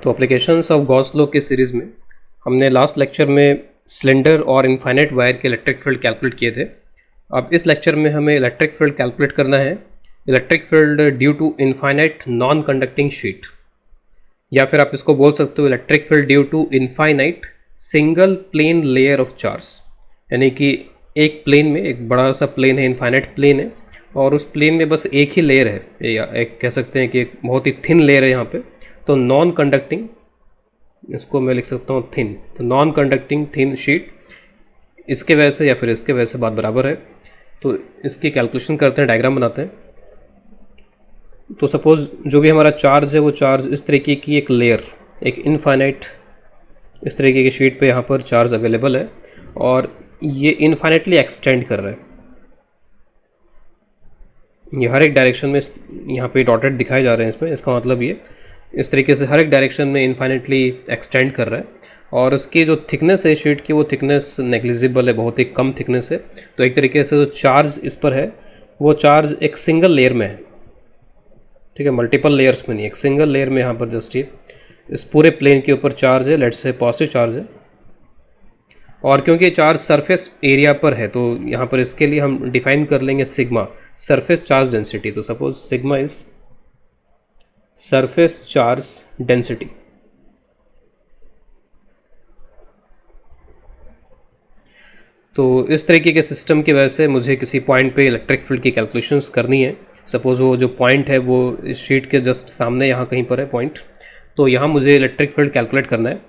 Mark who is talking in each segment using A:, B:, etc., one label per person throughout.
A: तो applications of Gauss law के series में हमने लास्ट लेक्चर में सिलेंडर और इनफाइनाइट वायर के इलेक्ट्रिक फील्ड कैलकुलेट किए थे। अब इस लेक्चर में हमें इलेक्ट्रिक फील्ड कैलकुलेट करना है, electric field due to infinite non conducting sheet, या फिर आप इसको बोल सकते हो electric field due to infinite single plane layer of charge. यानी कि एक प्लेन में, एक बड़ा सा प्लेन है, इनफाइनाइट प्लेन है, और उस प्लेन में बस एक ही लेयर है, या एक कह सकते हैं कि एक बहुत ही थिन लेयर है यहाँ पे। तो नॉन कंडक्टिंग, इसको मैं लिख सकता हूँ थिन, तो नॉन कंडक्टिंग थिन शीट, इसके वजह से या फिर इसके वजह से बात बराबर है। तो इसकी कैलकुलेशन करते हैं, डायग्राम बनाते हैं। तो सपोज जो भी हमारा चार्ज है वो चार्ज इस तरीके की एक लेयर, एक इनफाइनाइट इस तरीके की शीट पे यहाँ पर चार्ज अवेलेबल है, और ये इनफाइनाइटली एक्सटेंड कर रहा है। ये हर एक डायरेक्शन में यहाँ पे डॉटेड दिखाए जा रहे हैं इसमें। इसका मतलब ये इस तरीके से हर एक डायरेक्शन में इनफाइनाइटली एक्सटेंड कर रहा है, और उसकी जो थिकनेस है शीट की, वो थिकनेस नेग्लिजिबल है, बहुत ही कम थिकनेस है। तो एक तरीके से जो चार्ज इस पर है वो चार्ज एक सिंगल लेयर में है, ठीक है, मल्टीपल लेयर्स में नहीं, एक सिंगल लेयर में यहाँ पर जस्ट ये इस पूरे प्लेन के ऊपर चार्ज है, लेट्स से पॉजिटिव चार्ज है। और क्योंकि चार्ज सरफेस एरिया पर है तो यहाँ पर इसके लिए हम डिफाइन कर लेंगे सिग्मा, सरफेस चार्ज डेंसिटी। तो suppose sigma is surface charge density. तो इस तरीके के सिस्टम की वजह से मुझे किसी पॉइंट पे इलेक्ट्रिक फील्ड की कैलकुलेशंस करनी है। सपोज वो जो पॉइंट है वो इस शीट के जस्ट सामने यहाँ कहीं पर है पॉइंट, तो यहाँ मुझे इलेक्ट्रिक फील्ड कैलकुलेट करना है।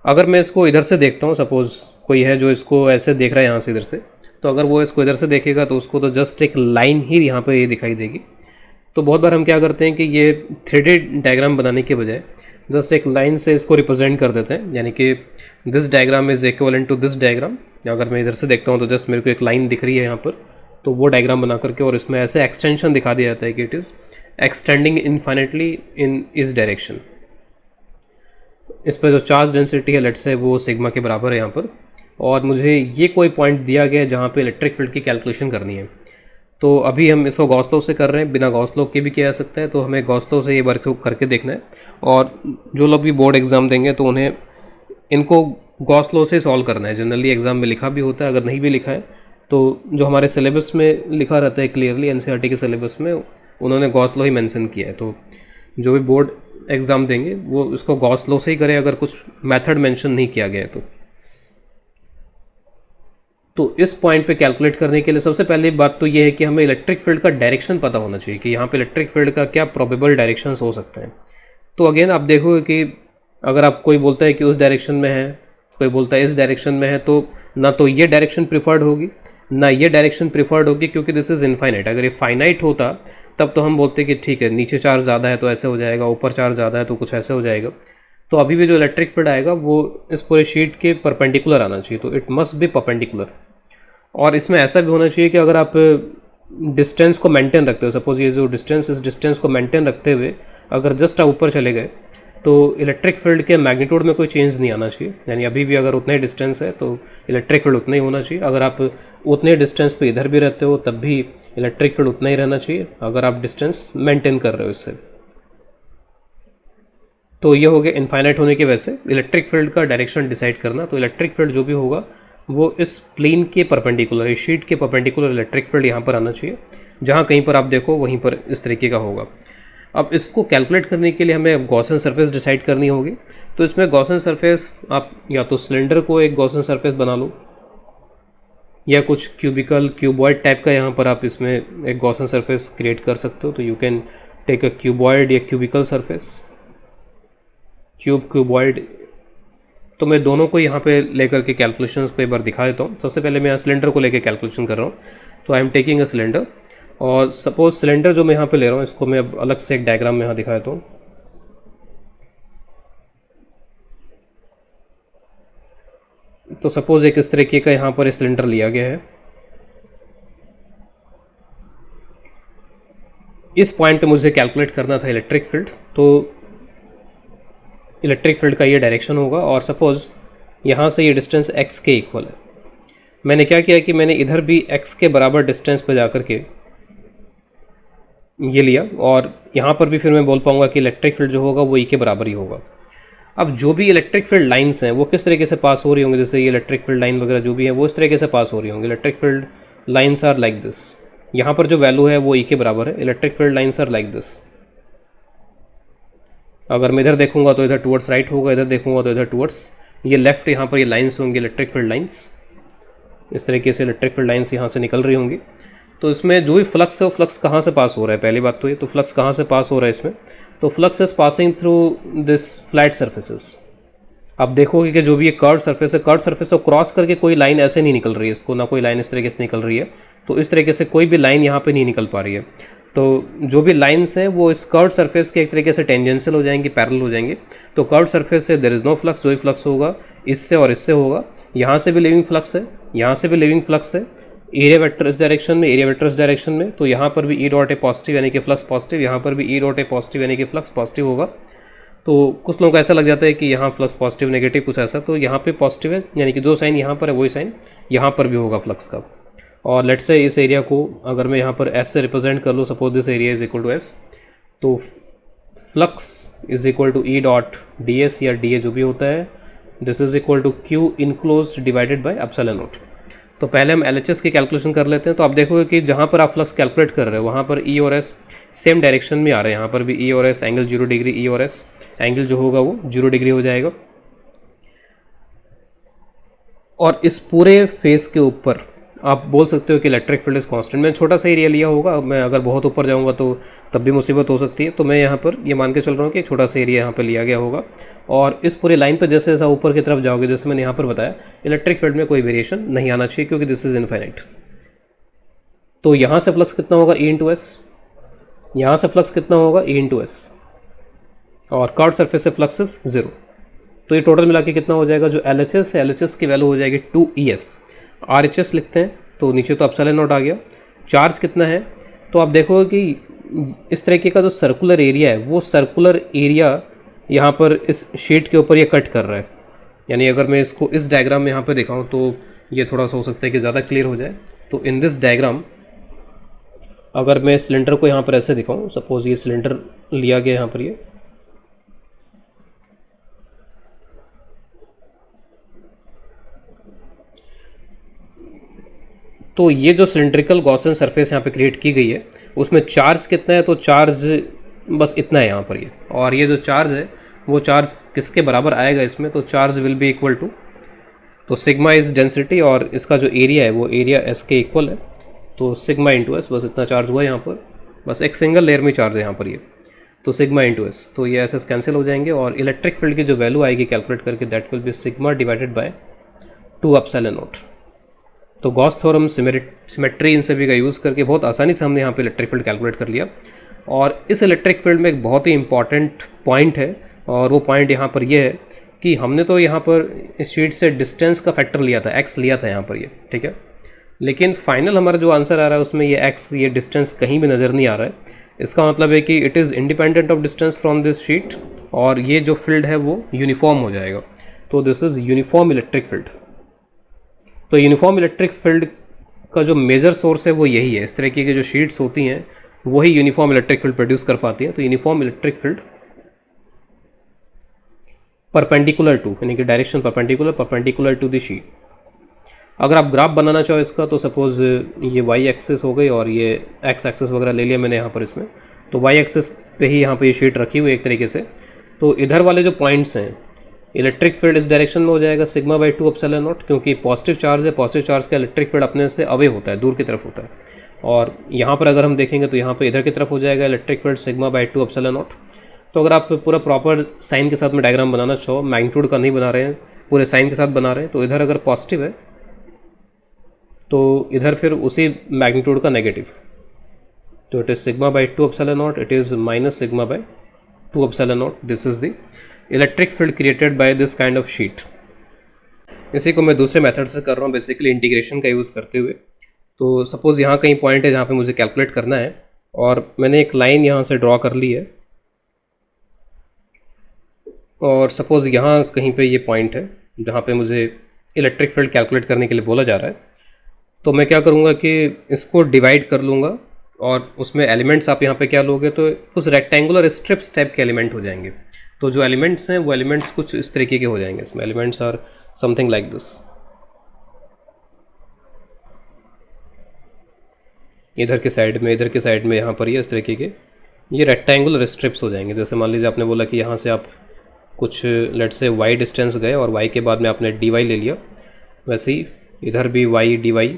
A: अगर मैं इसको इधर से देखता हूँ, सपोज़ कोई है जो इसको ऐसे देख रहा है यहाँ से इधर से, तो अगर वो इसको इधर से देखेगा तो उसको तो जस्ट एक लाइन ही यहाँ पे ये दिखाई देगी। तो बहुत बार हम क्या करते हैं कि ये थ्रेडेड डायग्राम बनाने के बजाय जस्ट एक लाइन से इसको रिप्रेजेंट कर देते हैं, यानी कि this diagram is equivalent to this diagram. अगर मैं इधर से देखता हूँ तो जस्ट मेरे को एक लाइन दिख रही है यहाँ पर, तो वो डायग्राम बना करके और इसमें ऐसे एक्सटेंशन दिखा दिया जाता है कि इट इज़ एक्सटेंडिंग इनफाइनाइटली इन इस डायरेक्शन। इस पर जो चार्ज डेंसिटी है लेट्स से वो सिग्मा के बराबर है यहाँ पर, और मुझे ये कोई पॉइंट दिया गया है जहाँ पे इलेक्ट्रिक फील्ड की कैलकुलेशन करनी है। तो अभी हम इसको गॉस लॉ से कर रहे हैं, बिना गॉस लॉ के भी किया जा सकता है। तो हमें गॉस लॉ से ये वर्क करके देखना है, और जो लोग भी बोर्ड एग्ज़ाम देंगे तो उन्हें इनको गॉस लॉ से सॉल्व करना है। जनरली एग्ज़ाम में लिखा भी होता है, अगर नहीं भी लिखा है तो जो हमारे सिलेबस में लिखा रहता है क्लियरली, एनसीईआरटी के सिलेबस में उन्होंने गॉस लॉ ही मेंशन किया है। तो जो भी बोर्ड एग्ज़ाम देंगे वो इसको गॉस लॉ से ही करें, अगर कुछ मेथड मेंशन नहीं किया गया है तो इस पॉइंट पे कैलकुलेट करने के लिए सबसे पहली बात तो ये है कि हमें इलेक्ट्रिक फील्ड का डायरेक्शन पता होना चाहिए कि यहाँ पे इलेक्ट्रिक फील्ड का क्या प्रोबेबल डायरेक्शंस हो सकते हैं। तो अगेन आप देखोगे कि अगर आप कोई बोलता है कि उस डायरेक्शन में है, कोई बोलता है इस डायरेक्शन में है, तो ना तो ये डायरेक्शन प्रिफर्ड होगी ना ये डायरेक्शन प्रिफर्ड होगी, क्योंकि दिस इज़ इनफाइनाइट। अगर ये फाइनाइट होता तब तो हम बोलते कि ठीक है, नीचे चार्ज ज़्यादा है तो ऐसे हो जाएगा, ऊपर चार्ज ज़्यादा है तो कुछ ऐसे हो जाएगा। तो अभी भी जो इलेक्ट्रिक फील्ड आएगा वो इस पूरे शीट के परपेंडिकुलर आना चाहिए, तो इट मस्ट बी परपेंडिकुलर। और इसमें ऐसा भी होना चाहिए कि अगर आप डिस्टेंस को मेंटेन रखते हो, सपोज ये जो डिस्टेंस, इस डिस्टेंस को मेंटेन रखते हुए अगर जस्ट आप ऊपर चले गए तो इलेक्ट्रिक फील्ड के मैग्नीट्यूड में कोई चेंज नहीं आना चाहिए। यानी अभी भी अगर उतना ही डिस्टेंस है तो इलेक्ट्रिक फील्ड उतना ही होना चाहिए। अगर आप उतने डिस्टेंस पे इधर भी रहते हो तब भी इलेक्ट्रिक फील्ड उतना ही रहना चाहिए, अगर आप डिस्टेंस मेंटेन कर रहे हो इससे। तो ये हो गया इनफाइनाइट होने की वजह से इलेक्ट्रिक फील्ड का डायरेक्शन डिसाइड करना। तो इलेक्ट्रिक फील्ड जो भी होगा वो इस प्लेन के परपेंडिकुलर, इस शीट के परपेंडिकुलर इलेक्ट्रिक फील्ड यहाँ पर आना चाहिए। जहाँ कहीं पर आप देखो वहीं पर इस तरीके का होगा। अब इसको कैलकुलेट करने के लिए हमें गॉसियन सरफेस डिसाइड करनी होगी। तो इसमें गॉसियन सरफेस आप या तो सिलेंडर को एक गॉसियन सरफेस बना लो, या कुछ क्यूबिकल क्यूबॉइड टाइप का यहाँ पर आप इसमें एक गॉसियन सरफेस क्रिएट कर सकते हो। तो you can take a cuboid या क्यूबिकल सरफेस, क्यूबॉइड। तो मैं दोनों को यहाँ पे लेकर के कैलकुलेशंस को एक बार दिखा देता हूँ। सबसे पहले मैं यहाँ सिलेंडर को लेकर कैलकुलेशन कर रहा हूँ। तो I am taking a cylinder, और सपोज सिलेंडर जो मैं यहाँ पे ले रहा हूँ इसको मैं अब अलग से एक डायग्राम में यहाँ दिखा देता हूँ। तो सपोज एक इस तरीके का यहाँ पर सिलेंडर लिया गया है। इस पॉइंट पे मुझे कैलकुलेट करना था इलेक्ट्रिक फील्ड। तो इलेक्ट्रिक फील्ड का ये डायरेक्शन होगा, और सपोज यहाँ से ये डिस्टेंस x के इक्वल है। मैंने क्या किया कि मैंने इधर भी x के बराबर डिस्टेंस पर जाकर के ये लिया, और यहाँ पर भी फिर मैं बोल पाऊँगा कि इलेक्ट्रिक फील्ड जो होगा वो E के बराबर ही होगा। अब जो भी इलेक्ट्रिक फील्ड लाइंस हैं वो किस तरीके से पास हो रही होंगी, जैसे ये इलेक्ट्रिक फील्ड लाइन वगैरह जो भी है वो इस तरीके से पास हो रही होंगी। Electric field lines are like this, यहाँ पर जो वैल्यू है वो ई के बराबर है। Electric field lines are like this. अगर मैं इधर देखूंगा तो इधर टुवर्ड्स राइट होगा, इधर देखूंगा तो इधर टुवर्ड्स ये लेफ्ट, यहाँ पर ये लाइंस होंगी इलेक्ट्रिक फील्ड लाइंस। इस तरीके से इलेक्ट्रिक फील्ड लाइंस यहाँ से निकल रही होंगी। तो इसमें जो भी फ्लक्स है वो फ्लक्स कहाँ से पास हो रहा है, पहली बात तो ये, तो फ्लक्स कहाँ से पास हो रहा है इसमें, तो flux is passing through this flat surfaces. आप देखोगे कि जो भी ये कर्व सरफेस है, कर्व सरफेस को क्रॉस करके कोई लाइन ऐसे नहीं निकल रही है, इसको ना कोई लाइन इस तरीके से निकल रही है, तो इस तरीके से कोई भी लाइन यहाँ पे नहीं निकल पा रही है। तो जो भी लाइंस हैं वो इस कर्व सरफेस के एक तरीके से टेंजेंशियल हो जाएंगी, पैरेलल हो जाएंगे। तो कर्व सरफेस से देयर इज़ नो फ्लक्स, जो भी फ्लक्स होगा इससे और इससे होगा। यहाँ से भी लिविंग फ्लक्स है, यहाँ से भी लिविंग फ्लक्स है, एरिया वेक्टर इस डायरेक्शन में, एरिया वेक्टर इस डायरेक्शन में। तो यहाँ पर भी ई डॉट ए पॉजिटिव यानी कि फ्लक्स पॉजिटिव, यहाँ पर भी ई डॉट ए पॉजिटिव यानी कि फ्लक्स पॉजिटिव होगा। तो कुछ लोगों को ऐसा लग जाता है कि यहाँ फ्लक्स पॉजिटिव नेगेटिव कुछ ऐसा, तो यहाँ पे पॉजिटिव है यानी कि जो साइन यहाँ पर है वही साइन यहाँ पर भी होगा फ्लक्स का। और लेट्स से इस एरिया को अगर मैं यहाँ पर एस से रिप्रेजेंट कर लूँ, suppose this area is equal to S, तो flux is equal to E dot D S या डी ए जो भी होता है, this is equal to Q enclosed divided by epsilon not. तो पहले हम LHS की कैलकुलेशन कर लेते हैं। तो आप देखोगे कि जहाँ पर आप फ्लक्स कैलकुलेट कर रहे हो वहाँ पर E और S सेम डायरेक्शन में आ रहे हैं। यहाँ पर भी E और S एंगल 0 डिग्री, E और S एंगल जो होगा वो 0 डिग्री हो जाएगा। और इस पूरे फेस के ऊपर आप बोल सकते हो कि इलेक्ट्रिक फील्ड इज कांस्टेंट। मैं छोटा सा एरिया लिया होगा, मैं अगर बहुत ऊपर जाऊंगा तो तब भी मुसीबत हो सकती है। तो मैं यहाँ पर ये मान के चल रहा हूँ कि छोटा सा एरिया यहाँ पर लिया गया होगा। और इस पूरे लाइन पर जैसे जैसा ऊपर की तरफ जाओगे, जैसे मैंने यहाँ पर बताया, इलेक्ट्रिक फील्ड में कोई वेरिएशन नहीं आना चाहिए क्योंकि दिस इज इनफाइनाइट। तो यहाँ से फ्लक्स कितना होगा, E इंटू एस, यहाँ से फ्लक्स कितना होगा, E इंटू एस, और कर्व सरफेस से फ्लक्स इज 0। तो ये टोटल मिला के कितना हो जाएगा, जो LHS है LHS की वैल्यू हो जाएगी 2ES। RHS लिखते हैं तो नीचे तो एप्सिलॉन नॉट आ गया। चार्ज कितना है, तो आप देखोगे कि इस तरीके का जो सर्कुलर एरिया है वो सर्कुलर एरिया यहाँ पर इस शीट के ऊपर ये कट कर रहा है। यानी अगर मैं इसको इस डायग्राम में यहाँ पे दिखाऊँ तो ये थोड़ा सा हो सकता है कि ज़्यादा क्लियर हो जाए। तो इन दिस डायग्राम अगर मैं सिलेंडर को यहाँ पर ऐसे दिखाऊँ, सपोज ये सिलेंडर लिया गया यहाँ पर, ये तो ये जो सिलेंड्रिकल गॉसियन सरफेस यहाँ पे क्रिएट की गई है उसमें चार्ज कितना है, तो चार्ज बस इतना है यहाँ पर ये। और ये जो चार्ज है वो चार्ज किसके बराबर आएगा इसमें, तो charge will be equal to, तो सिग्मा इज डेंसिटी और इसका जो एरिया है वो एरिया एस के इक्वल है। तो सिग्मा इंटू एस, बस इतना चार्ज हुआ यहाँ पर, बस एक सिंगल लेयर में चार्ज है यहाँ पर ये, तो सिग्मा इंटू एस। तो ये एस एस कैंसिल हो जाएंगे और इलेक्ट्रिक फील्ड की जो वैल्यू आएगी कैलकुलेट करके, that will B sigma divided by 2 epsilon not. तो गॉस थ्योरम, सिमेट्री, इन सभी का यूज़ करके बहुत आसानी से हमने यहाँ पे इलेक्ट्रिक फील्ड कैलकुलेट कर लिया। और इस इलेक्ट्रिक फील्ड में एक बहुत ही इंपॉर्टेंट पॉइंट है, और वो पॉइंट यहाँ पर ये है कि हमने तो यहाँ पर इस शीट से डिस्टेंस का फैक्टर लिया था, x लिया था यहाँ पर ये, ठीक है, लेकिन फाइनल हमारा जो आंसर आ रहा है उसमें ये x, ये डिस्टेंस कहीं भी नज़र नहीं आ रहा है। इसका मतलब है कि it is independent of distance from this sheet, और ये जो फील्ड है वो यूनिफॉर्म हो जाएगा। तो this is uniform electric field. तो यूनिफॉर्म इलेक्ट्रिक फील्ड का जो मेजर सोर्स है वो यही है। इस तरीके की जो शीट्स होती हैं वही यूनिफॉर्म इलेक्ट्रिक फील्ड प्रोड्यूस कर पाती हैं। तो uniform electric field perpendicular to, यानी कि direction perpendicular to the sheet. अगर आप ग्राफ बनाना चाहो इसका, तो सपोज ये वाई एक्सिस हो गई और ये एक्स एक्सिस वगैरह ले लिया मैंने यहाँ पर इसमें, तो वाई एक्सिस पे ही यहाँ पे ये शीट रखी हुई एक तरीके से। तो इधर वाले जो पॉइंट्स हैं, इलेक्ट्रिक फील्ड इस डायरेक्शन में हो जाएगा सिग्मा बाई 2 एप्सिलॉन नॉट, क्योंकि पॉजिटिव चार्ज है, पॉजिटिव चार्ज का इलेक्ट्रिक फील्ड अपने से अवे होता है, दूर की तरफ होता है। और यहाँ पर अगर हम देखेंगे तो यहाँ पर इधर की तरफ हो जाएगा electric field sigma by 2 epsilon not. तो अगर आप पूरा प्रॉपर साइन के साथ में डायग्राम बनाना चाहो, मैग्नीट्यूड का नहीं बना रहे हैं, पूरे साइन के साथ बना रहे हैं, तो इधर अगर पॉजिटिव है तो इधर फिर उसी मैग्नीट्यूड का नेगेटिव, तो it is sigma by 2 epsilon not, it is minus sigma by 2 epsilon naught. This is the electric field created by this kind of sheet. इसी को मैं दूसरे मेथड से कर रहा हूँ, बेसिकली इंटीग्रेशन का यूज़ करते हुए। तो सपोज़ यहाँ कहीं पॉइंट है जहाँ पे मुझे कैलकुलेट करना है, और मैंने एक लाइन यहाँ से ड्रॉ कर ली है, और सपोज़ यहाँ कहीं पे ये पॉइंट है जहाँ पे मुझे इलेक्ट्रिक फील्ड कैलकुलेट करने के लिए बोला जा रहा है। तो मैं क्या करूँगा कि इसको डिवाइड कर लूँगा, और उसमें एलिमेंट्स आप यहाँ पे क्या लोगे, तो कुछ रेक्टेंगुलर स्ट्रिप्स टाइप के एलिमेंट हो जाएंगे। तो जो एलिमेंट्स हैं वो एलिमेंट्स कुछ इस तरीके के हो जाएंगे। इसमें elements are something like this. इधर के साइड में यहाँ पर ये इस तरीके के ये रेक्टेंगुलर स्ट्रिप्स हो जाएंगे। जैसे मान लीजिए आपने बोला कि यहाँ से आप कुछ लेट से y डिस्टेंस गए और y के बाद में आपने dy ले लिया, वैसे ही इधर भी y dy।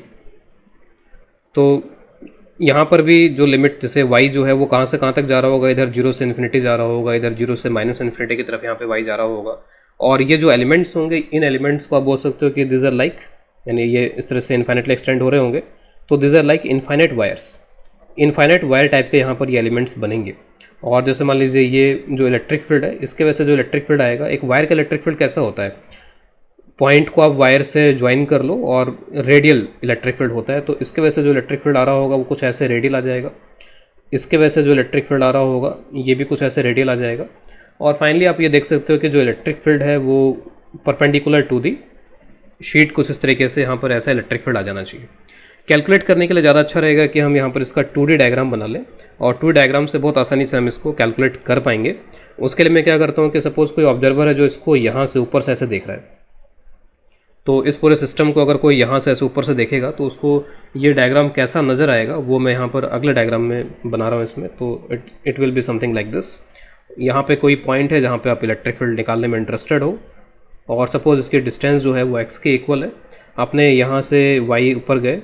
A: तो यहाँ पर भी जो लिमिट जैसे y जो है वो कहाँ से कहाँ तक जा रहा होगा, इधर 0 से इन्फिनिटी जा रहा होगा, इधर 0 से माइनस इन्फिनिटी की तरफ यहाँ पे y जा रहा होगा। और ये जो एलिमेंट्स होंगे, इन एलिमेंट्स को आप बोल सकते हो कि दिस आर लाइक, यानी ये इस तरह से इन्फाइनेटली एक्सटेंड हो रहे होंगे, तो this are like infinite wires. Infinite wire type के यहाँ पर ये एलिमेंट्स बनेंगे। और जैसे मान लीजिए ये जो इलेक्ट्रिक फील्ड है, इसके वजह से जो इलेक्ट्रिक फील्ड आएगा, एक वायर का इलेक्ट्रिक फील्ड कैसा होता है, पॉइंट को आप वायर से ज्वाइन कर लो और रेडियल इलेक्ट्रिक फील्ड होता है। तो इसके वजह से जो इलेक्ट्रिक फील्ड आ रहा होगा वो कुछ ऐसे रेडियल आ जाएगा। इसके वजह से जो इलेक्ट्रिक फील्ड आ रहा होगा ये भी कुछ ऐसे रेडियल आ जाएगा। और फाइनली आप ये देख सकते हो कि जो इलेक्ट्रिक फील्ड है वो परपेंडिकुलर टू दी शीट कुछ इस तरीके से यहाँ पर ऐसा इलेक्ट्रिक फील्ड आ जाना चाहिए। कैलकुलेट करने के लिए ज़्यादा अच्छा रहेगा कि हम यहाँ पर इसका 2D डायग्राम बना लें, और 2D डायग्राम से बहुत आसानी से हम इसको कैलकुलेट कर पाएंगे। उसके लिए मैं क्या करता हूँ कि सपोज़ कोई ऑब्जर्वर है जो इसको यहाँ से ऊपर से ऐसे देख रहा है, तो इस पूरे सिस्टम को अगर कोई यहाँ से ऐसे ऊपर से देखेगा तो उसको ये डायग्राम कैसा नज़र आएगा वो मैं यहाँ पर अगले डायग्राम में बना रहा हूँ इसमें। तो it will be something like this. यहाँ पे कोई पॉइंट है जहाँ पे आप इलेक्ट्रिक फील्ड निकालने में इंटरेस्टेड हो, और सपोज़ इसकी डिस्टेंस जो है वो x के इक्वल है। आपने यहाँ से y ऊपर गए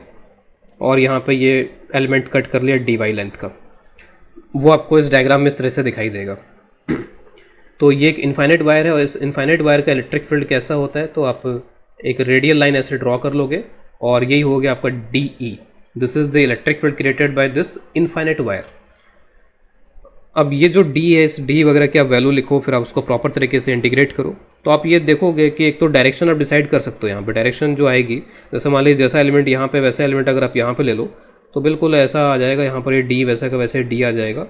A: और यहाँ पे ये एलिमेंट कट कर लिया dy लेंथ का, वो आपको इस डायग्राम में इस तरह से दिखाई देगा। तो ये एक इनफाइनाइट वायर है, और इस इनफाइनाइट वायर का इलेक्ट्रिक फील्ड कैसा होता है, तो आप एक रेडियल लाइन ऐसे ड्रॉ कर लोगे और यही हो गया आपका DE। This is the electric field created by this infinite wire. अब ये जो D है, इस D वगैरह की आप वैल्यू लिखो, फिर आप उसको प्रॉपर तरीके से इंटीग्रेट करो, तो आप ये देखोगे कि एक तो डायरेक्शन आप डिसाइड कर सकते हो। यहाँ पे डायरेक्शन जो आएगी, जैसे मान लीजिए जैसा एलिमेंट यहाँ पे वैसा एलिमेंट अगर आप यहाँ पे ले लो तो बिल्कुल ऐसा आ जाएगा, यहाँ पर ये D वैसा का वैसे D आ जाएगा।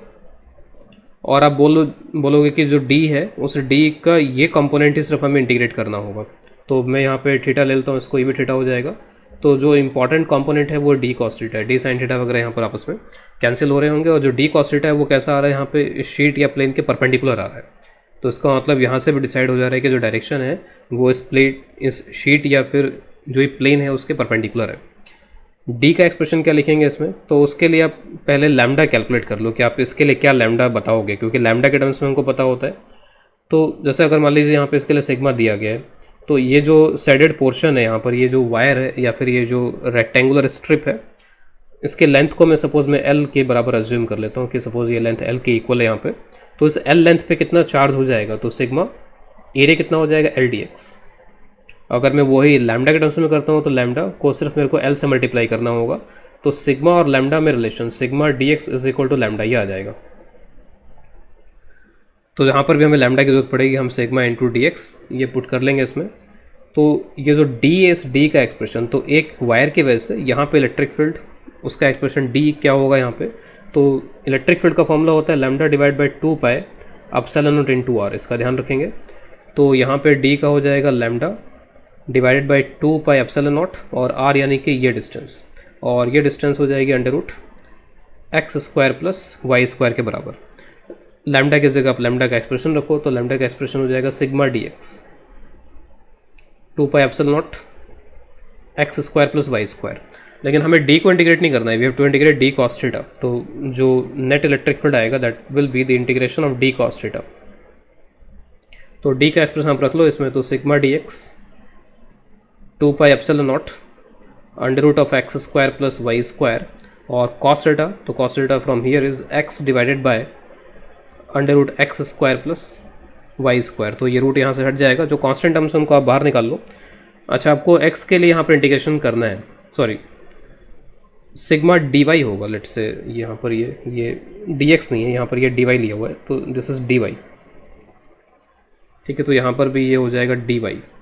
A: और आप बोलोगे कि जो D है उस D का ये कंपोनेंट ही सिर्फ हमें इंटीग्रेट करना होगा। तो मैं यहाँ पे थीटा ले लेता हूँ, इसको ये भी थीटा हो जाएगा। तो जो इंपॉर्टेंट कंपोनेंट है वो d cos थीटा है, d sin थीटा वगैरह यहाँ पर आपस में कैंसिल हो रहे होंगे। और जो d cos थीटा है वो कैसा आ रहा है, यहाँ पे शीट या प्लेन के परपेंडिकुलर आ रहा है। तो इसका मतलब यहाँ से भी डिसाइड हो जा रहा है कि जो डायरेक्शन है वो इस शीट या फिर जो ये प्लेन है उसके परपेंडिकुलर है। d का एक्सप्रेशन क्या लिखेंगे इसमें, तो उसके लिए आप पहले लैम्डा कैलकुलेट कर लो कि आप इसके लिए क्या लैम्डा बताओगे, क्योंकि लैम्डा के टर्म्स में हमको पता होता है। तो जैसे अगर मान लीजिए यहाँ पे इसके लिए सिग्मा दिया गया है, तो ये जो शेडेड पोर्शन है यहाँ पर, ये जो वायर है या फिर ये जो रेक्टेंगुलर स्ट्रिप है, इसके लेंथ को मैं सपोज़ मैं L के बराबर अज्यूम कर लेता हूँ कि सपोज़ ये लेंथ L के इक्वल है यहाँ पे। तो इस L लेंथ पे कितना चार्ज हो जाएगा, तो सिग्मा एरिया कितना हो जाएगा LdX। अगर मैं वही लैम्डा के टर्म्स में करता हूँ तो लैम्डा को सिर्फ मेरे को L से मल्टीप्लाई करना होगा, तो सिग्मा और लैम्डा में relation sigma dx is equal to lambda ये आ जाएगा। तो यहाँ पर भी हमें लैम्डा की जरूरत पड़ेगी, हम सिग्मा इंटू dx ये पुट कर लेंगे इसमें। तो ये जो d है, इस d का एक्सप्रेशन, तो एक वायर की वजह से यहाँ पे इलेक्ट्रिक फील्ड उसका एक्सप्रेशन d क्या होगा यहाँ पे, तो इलेक्ट्रिक फील्ड का फॉर्मूला होता है lambda divide by 2 pi epsilon not into r, इसका ध्यान रखेंगे। तो यहाँ पे d का हो जाएगा lambda divided by 2 pi epsilon not, और r यानी कि ये डिस्टेंस, और ये डिस्टेंस हो जाएगी under root x square plus y square के बराबर। लैम्डा की जगह आप लैम्डा का एक्सप्रेशन रखो, तो लैम्डा का एक्सप्रेशन हो जाएगा sigma dx 2 pi epsilon naught x square plus y square. लेकिन हमें d को इंटीग्रेट नहीं करना है, we have to integrate d cos theta. तो जो नेट इलेक्ट्रिक फील्ड आएगा that will be the integration of d cos theta. तो d का एक्सप्रेशन आप रख लो इसमें, तो sigma dx 2 pi epsilon naught under root of x square plus y square, और cos थीटा, तो cos theta from here is x divided by under root x square plus y square. तो ये root यहाँ से हट जाएगा, जो constant terms उनको आप बाहर निकाल लो। अच्छा, आपको x के लिए यहाँ पर इंटीग्रेशन करना है, सॉरी सिग्मा dy होगा, लेट से यहाँ पर ये dx नहीं है, यहाँ पर ये dy लिया हुआ है, तो दिस इज dy, ठीक है। तो यहाँ पर भी ये हो जाएगा dy,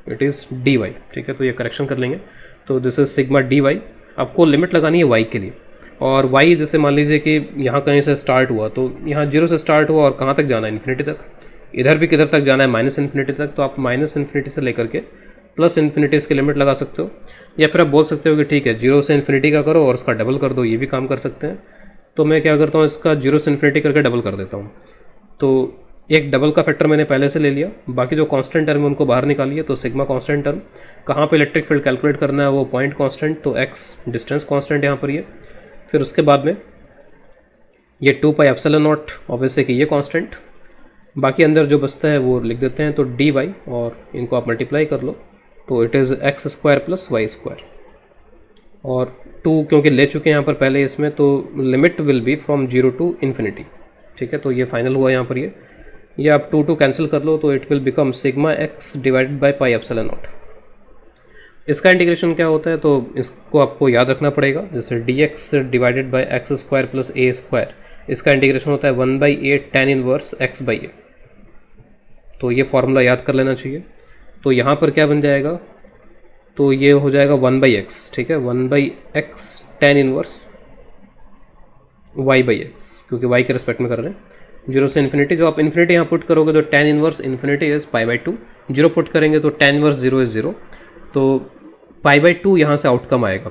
A: इट इज़ dy, ठीक है। तो ये करेक्शन कर लेंगे, तो दिस इज सिग्मा dy। आपको लिमिट लगानी है y के लिए, और y जैसे मान लीजिए कि यहाँ कहीं से स्टार्ट हुआ, तो यहाँ 0 से स्टार्ट हुआ और कहाँ तक जाना है, इन्फिनिटी तक। इधर भी किधर तक जाना है, माइनस इन्फिनिटी तक। तो आप माइनस इन्फिनिटी से लेकर के प्लस इन्फिनिटी इसकी लिमिट लगा सकते हो, या फिर आप बोल सकते हो कि ठीक है 0 से इन्फिनिटी का करो और उसका डबल कर दो, ये भी काम कर सकते हैं। तो मैं क्या करता हूँ, इसका 0 से इन्फिनिटी करके डबल कर देता हूँ। तो एक डबल का फैक्टर मैंने पहले से ले लिया, बाकी जो कांस्टेंट टर्म है उनको बाहर निकालिए। तो सिग्मा कांस्टेंट टर्म, कहाँ पे इलेक्ट्रिक फील्ड कैलकुलेट करना है वो पॉइंट कांस्टेंट, तो एक्स डिस्टेंस कांस्टेंट यहाँ पर ये। फिर उसके बाद में ये 2 पाई एप्सिलॉन नॉट ऑब्वियसली कि ये कांस्टेंट, बाकी अंदर जो बचता है वो लिख देते हैं। तो डी वाई, और इनको आप मल्टीप्लाई कर लो तो it is x square plus y square. और 2 क्योंकि ले चुके हैं यहाँ पर पहले इसमें, तो limit will be from 0 to infinity. ठीक है, तो ये फाइनल हुआ यहाँ पर ये आप 2 कैंसिल कर लो तो it will become sigma x divided by pi epsilon not. इसका इंटीग्रेशन क्या होता है तो इसको आपको याद रखना पड़ेगा, जैसे D X divided by X square plus A square, इसका इंटीग्रेशन होता है 1/a tan inverse x by A. तो ये फॉर्मूला याद कर लेना चाहिए। तो यहाँ पर क्या बन जाएगा, तो ये हो जाएगा 1/x। ठीक है, 1/x tan इनवर्स y/x, क्योंकि y के रिस्पेक्ट में कर रहे हैं 0 से इन्फिनिटी। जब आप इन्फिनिटी यहाँ पुट करोगे तो tan inverse infinity is π/2, 0 put करेंगे तो tan इनवर्स 0 इज 0, तो π/2 यहाँ से आउटकम आएगा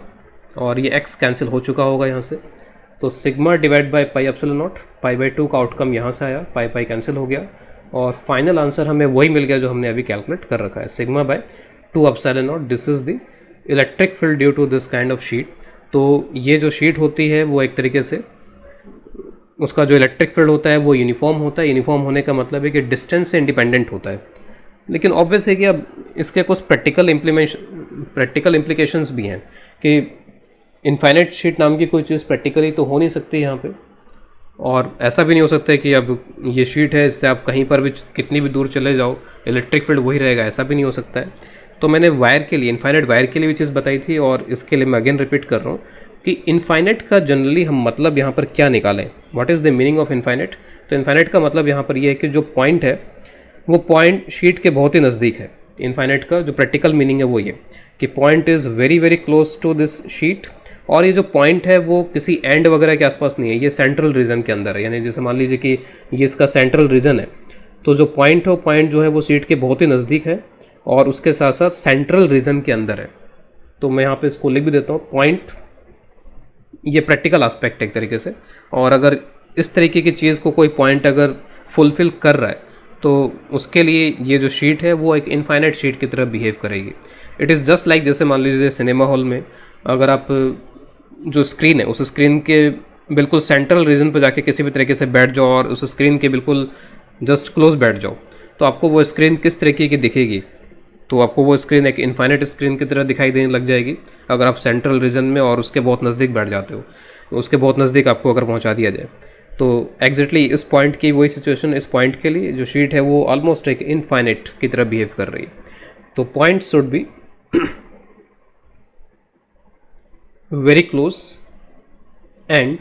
A: और ये x कैंसिल हो चुका होगा यहाँ से। तो sigma divide by pi epsilon not, π/2 का आउटकम यहाँ से आया, पाई कैंसिल हो गया और फाइनल आंसर हमें वही मिल गया जो हमने अभी कैलकुलेट कर रखा है, sigma by 2 epsilon naught. This is the electric field due to this kind of sheet. तो ये जो शीट होती है वो एक तरीके से उसका जो इलेक्ट्रिक फील्ड होता है वो यूनिफॉर्म होता है। यूनिफॉर्म होने का मतलब है कि डिस्टेंस से इंडिपेंडेंट होता है, लेकिन ऑब्वियस है कि अब इसके कुछ प्रैक्टिकल इम्प्लीकेशंस भी हैं कि इनफाइनाइट शीट नाम की कोई चीज़ प्रैक्टिकली तो हो नहीं सकती यहाँ पे, और ऐसा भी नहीं हो सकता है कि अब ये शीट है इससे आप कहीं पर भी कितनी भी दूर चले जाओ इलेक्ट्रिक फील्ड वही रहेगा, ऐसा भी नहीं हो सकता है। तो मैंने वायर के लिए, इनफाइनाइट वायर के लिए भी चीज़ बताई थी और इसके लिए मैं अगेन रिपीट कर रहा हूँ कि इनफाइनाइट का जनरली हम मतलब यहाँ पर क्या निकालें, what is the meaning of infinite. तो इनफाइनाइट का मतलब यहाँ पर ये है कि जो पॉइंट है वो पॉइंट शीट के बहुत ही नज़दीक है। इनफाइनाइट का जो प्रैक्टिकल मीनिंग है वो ये कि point is very very close to this sheet, और ये जो पॉइंट है वो किसी एंड वगैरह के आसपास नहीं है, ये सेंट्रल रीजन के अंदर है। यानी जैसे मान लीजिए कि ये इसका सेंट्रल रीजन है, तो जो पॉइंट है वो पॉइंट जो है वो शीट के बहुत ही नज़दीक है और उसके साथ साथ सेंट्रल रीजन के अंदर है। तो मैं यहाँ पे इसको लिख भी देता हूँ, पॉइंट ये प्रैक्टिकल एस्पेक्ट है एक तरीके से। और अगर इस तरीके की चीज़ को कोई पॉइंट अगर फुलफिल कर रहा है तो उसके लिए ये जो शीट है वो एक इनफाइनाइट शीट की तरह बिहेव करेगी। इट इज़ जस्ट लाइक, जैसे मान लीजिए सिनेमा हॉल में अगर आप जो स्क्रीन है उस स्क्रीन के बिल्कुल सेंट्रल रीजन पर जाके किसी भी तरीके से बैठ जाओ और उस स्क्रीन के बिल्कुल जस्ट क्लोज बैठ जाओ, तो आपको वो स्क्रीन किस तरीके की दिखेगी, तो आपको वो स्क्रीन एक इनफाइनाइट स्क्रीन की तरह दिखाई देने लग जाएगी अगर आप सेंट्रल रीजन में और उसके बहुत नज़दीक बैठ जाते हो, उसके बहुत नज़दीक आपको अगर पहुंचा दिया जाए। तो एग्जैक्टली इस पॉइंट की वही सिचुएशन, इस पॉइंट के लिए जो शीट है वो ऑलमोस्ट एक इनफाइनाइट की तरह बिहेव कर रही है। तो point should be very close and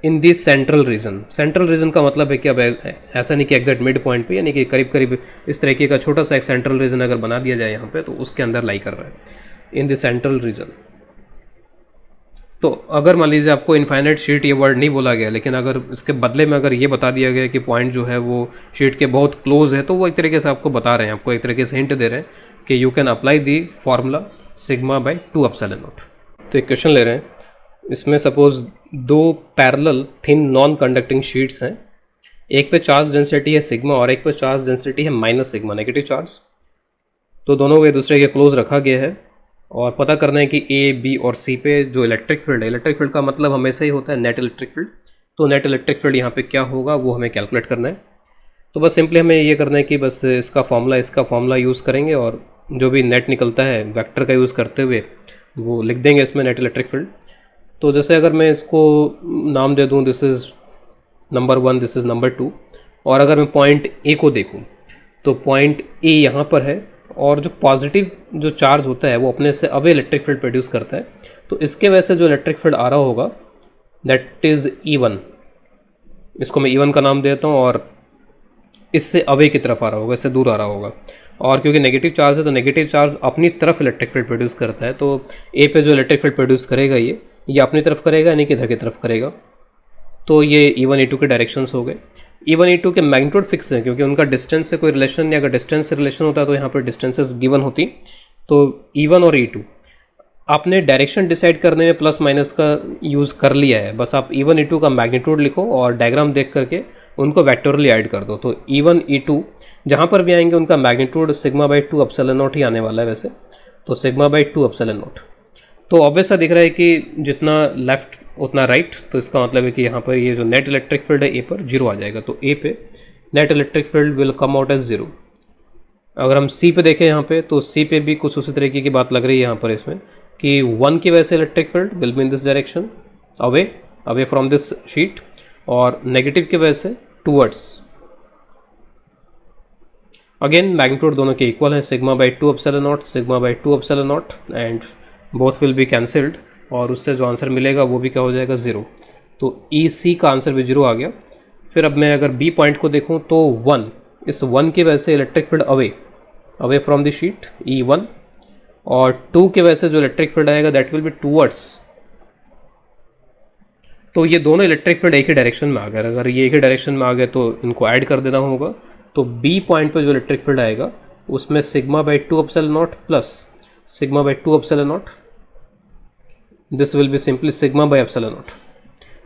A: in the central region. Central region का मतलब है कि अब ऐसा नहीं कि एग्जैक्ट मिड पॉइंट पे, यानी कि करीब करीब इस तरीके का छोटा सा एक सेंट्रल रीजन अगर बना दिया जाए यहाँ पे तो उसके अंदर लाई कर रहा है, इन द सेंट्रल रीजन। तो अगर मान लीजिए आपको इनफाइनाइट शीट ये वर्ड नहीं बोला गया, लेकिन अगर इसके बदले में अगर ये बता दिया गया कि पॉइंट जो है वो शीट के बहुत क्लोज है, तो वो एक तरीके से आपको बता रहे हैं, आपको एक तरीके से हिंट दे रहे हैं कि you can apply the formula sigma by 2 epsilon not. तो एक क्वेश्चन ले रहे हैं, इसमें suppose 2 parallel thin non conducting sheets हैं, एक पे चार्ज डेंसिटी है सिग्मा और एक पे चार्ज डेंसिटी है माइनस सिग्मा, नेगेटिव चार्ज। तो दोनों को एक दूसरे के क्लोज रखा गया है और पता करना है कि ए बी और सी पे जो इलेक्ट्रिक फील्ड है, इलेक्ट्रिक फील्ड का मतलब हमेशा ही होता है नेट इलेक्ट्रिक फील्ड, तो नेट इलेक्ट्रिक फील्ड यहाँ पे क्या होगा वो हमें कैलकुलेट करना है। तो बस सिंपली हमें ये करना है कि बस इसका फॉर्मूला यूज़ करेंगे और जो भी नेट निकलता है वेक्टर का यूज़ करते हुए वो लिख देंगे इसमें नेट इलेक्ट्रिक फील्ड। तो जैसे अगर मैं इसको नाम दे दूँ, this is number 1, this is number 2, और अगर मैं पॉइंट ए को देखूँ तो पॉइंट ए यहाँ पर है और जो पॉजिटिव जो चार्ज होता है वो अपने से अवे इलेक्ट्रिक फील्ड प्रोड्यूस करता है, तो इसके वजह से जो इलेक्ट्रिक फील्ड आ रहा होगा दैट इज़ E1, इसको मैं E1 का नाम देता हूँ, और इससे अवे की तरफ आ रहा होगा, इससे दूर आ रहा होगा। और क्योंकि नेगेटिव चार्ज है तो नेगेटिव चार्ज अपनी तरफ इलेक्ट्रिक फील्ड प्रोड्यूस करता है, तो ए पे जो इलेक्ट्रिक फील्ड प्रोड्यूस करेगा ये अपनी तरफ करेगा, यानी कि इधर की तरफ करेगा। तो ये E1 E2 के डायरेक्शंस हो गए। E1 E2 के मैग्नीट्यूड फिक्स है क्योंकि उनका डिस्टेंस से कोई रिलेशन नहीं, अगर डिस्टेंस से रिलेशन होता है तो यहाँ पर डिस्टेंसेस गिवन होती, तो E1 और E2 आपने डायरेक्शन डिसाइड करने में प्लस माइनस का यूज़ कर लिया है, बस आप E1 E2 का मैग्नीट्यूड लिखो और डायग्राम देख करके उनको वेक्टोरली ऐड कर दो। तो E1 E2 जहाँ पर भी आएंगे उनका magnitude sigma by 2 epsilon not ही आने वाला है वैसे, तो सिग्मा बाई 2 एप्सिलॉन नॉट। तो ऑब्वियस सा दिख रहा है कि जितना लेफ्ट उतना राइट, तो इसका मतलब है कि यहाँ पर ये जो नेट इलेक्ट्रिक फील्ड है ए पर जीरो आ जाएगा। तो ए पे net electric field will come out as zero. अगर हम सी पे देखें यहाँ पे, तो सी पे भी कुछ उसी तरीके की बात लग रही है यहाँ पर इसमें कि 1 की वजह से electric field will be in this direction away away from this sheet, और नेगेटिव की वजह से टूवर्ड्स। अगेन मैग्नीट्यूड दोनों के इक्वल है, sigma by 2 epsilon not, sigma by 2 epsilon not, and both will be cancelled, और उससे जो आंसर मिलेगा वो भी क्या हो जाएगा, ज़ीरो। तो ई सी का आंसर भी जीरो आ गया। फिर अब मैं अगर बी पॉइंट को देखूँ तो 1, इस 1 की वजह से electric field away from the sheet E1, और 2 की वजह से जो इलेक्ट्रिक फील्ड आएगा दैट विल बी टूवर्ड्स। तो ये दोनों इलेक्ट्रिक फील्ड एक ही डायरेक्शन में आ गए। अगर ये एक ही डायरेक्शन में आ गए तो इनको ऐड कर देना होगा। तो बी पॉइंट पर जो इलेक्ट्रिक फील्ड आएगा उसमें sigma by 2 epsilon not plus sigma by 2 epsilon naught, this will be simply sigma by epsilon not.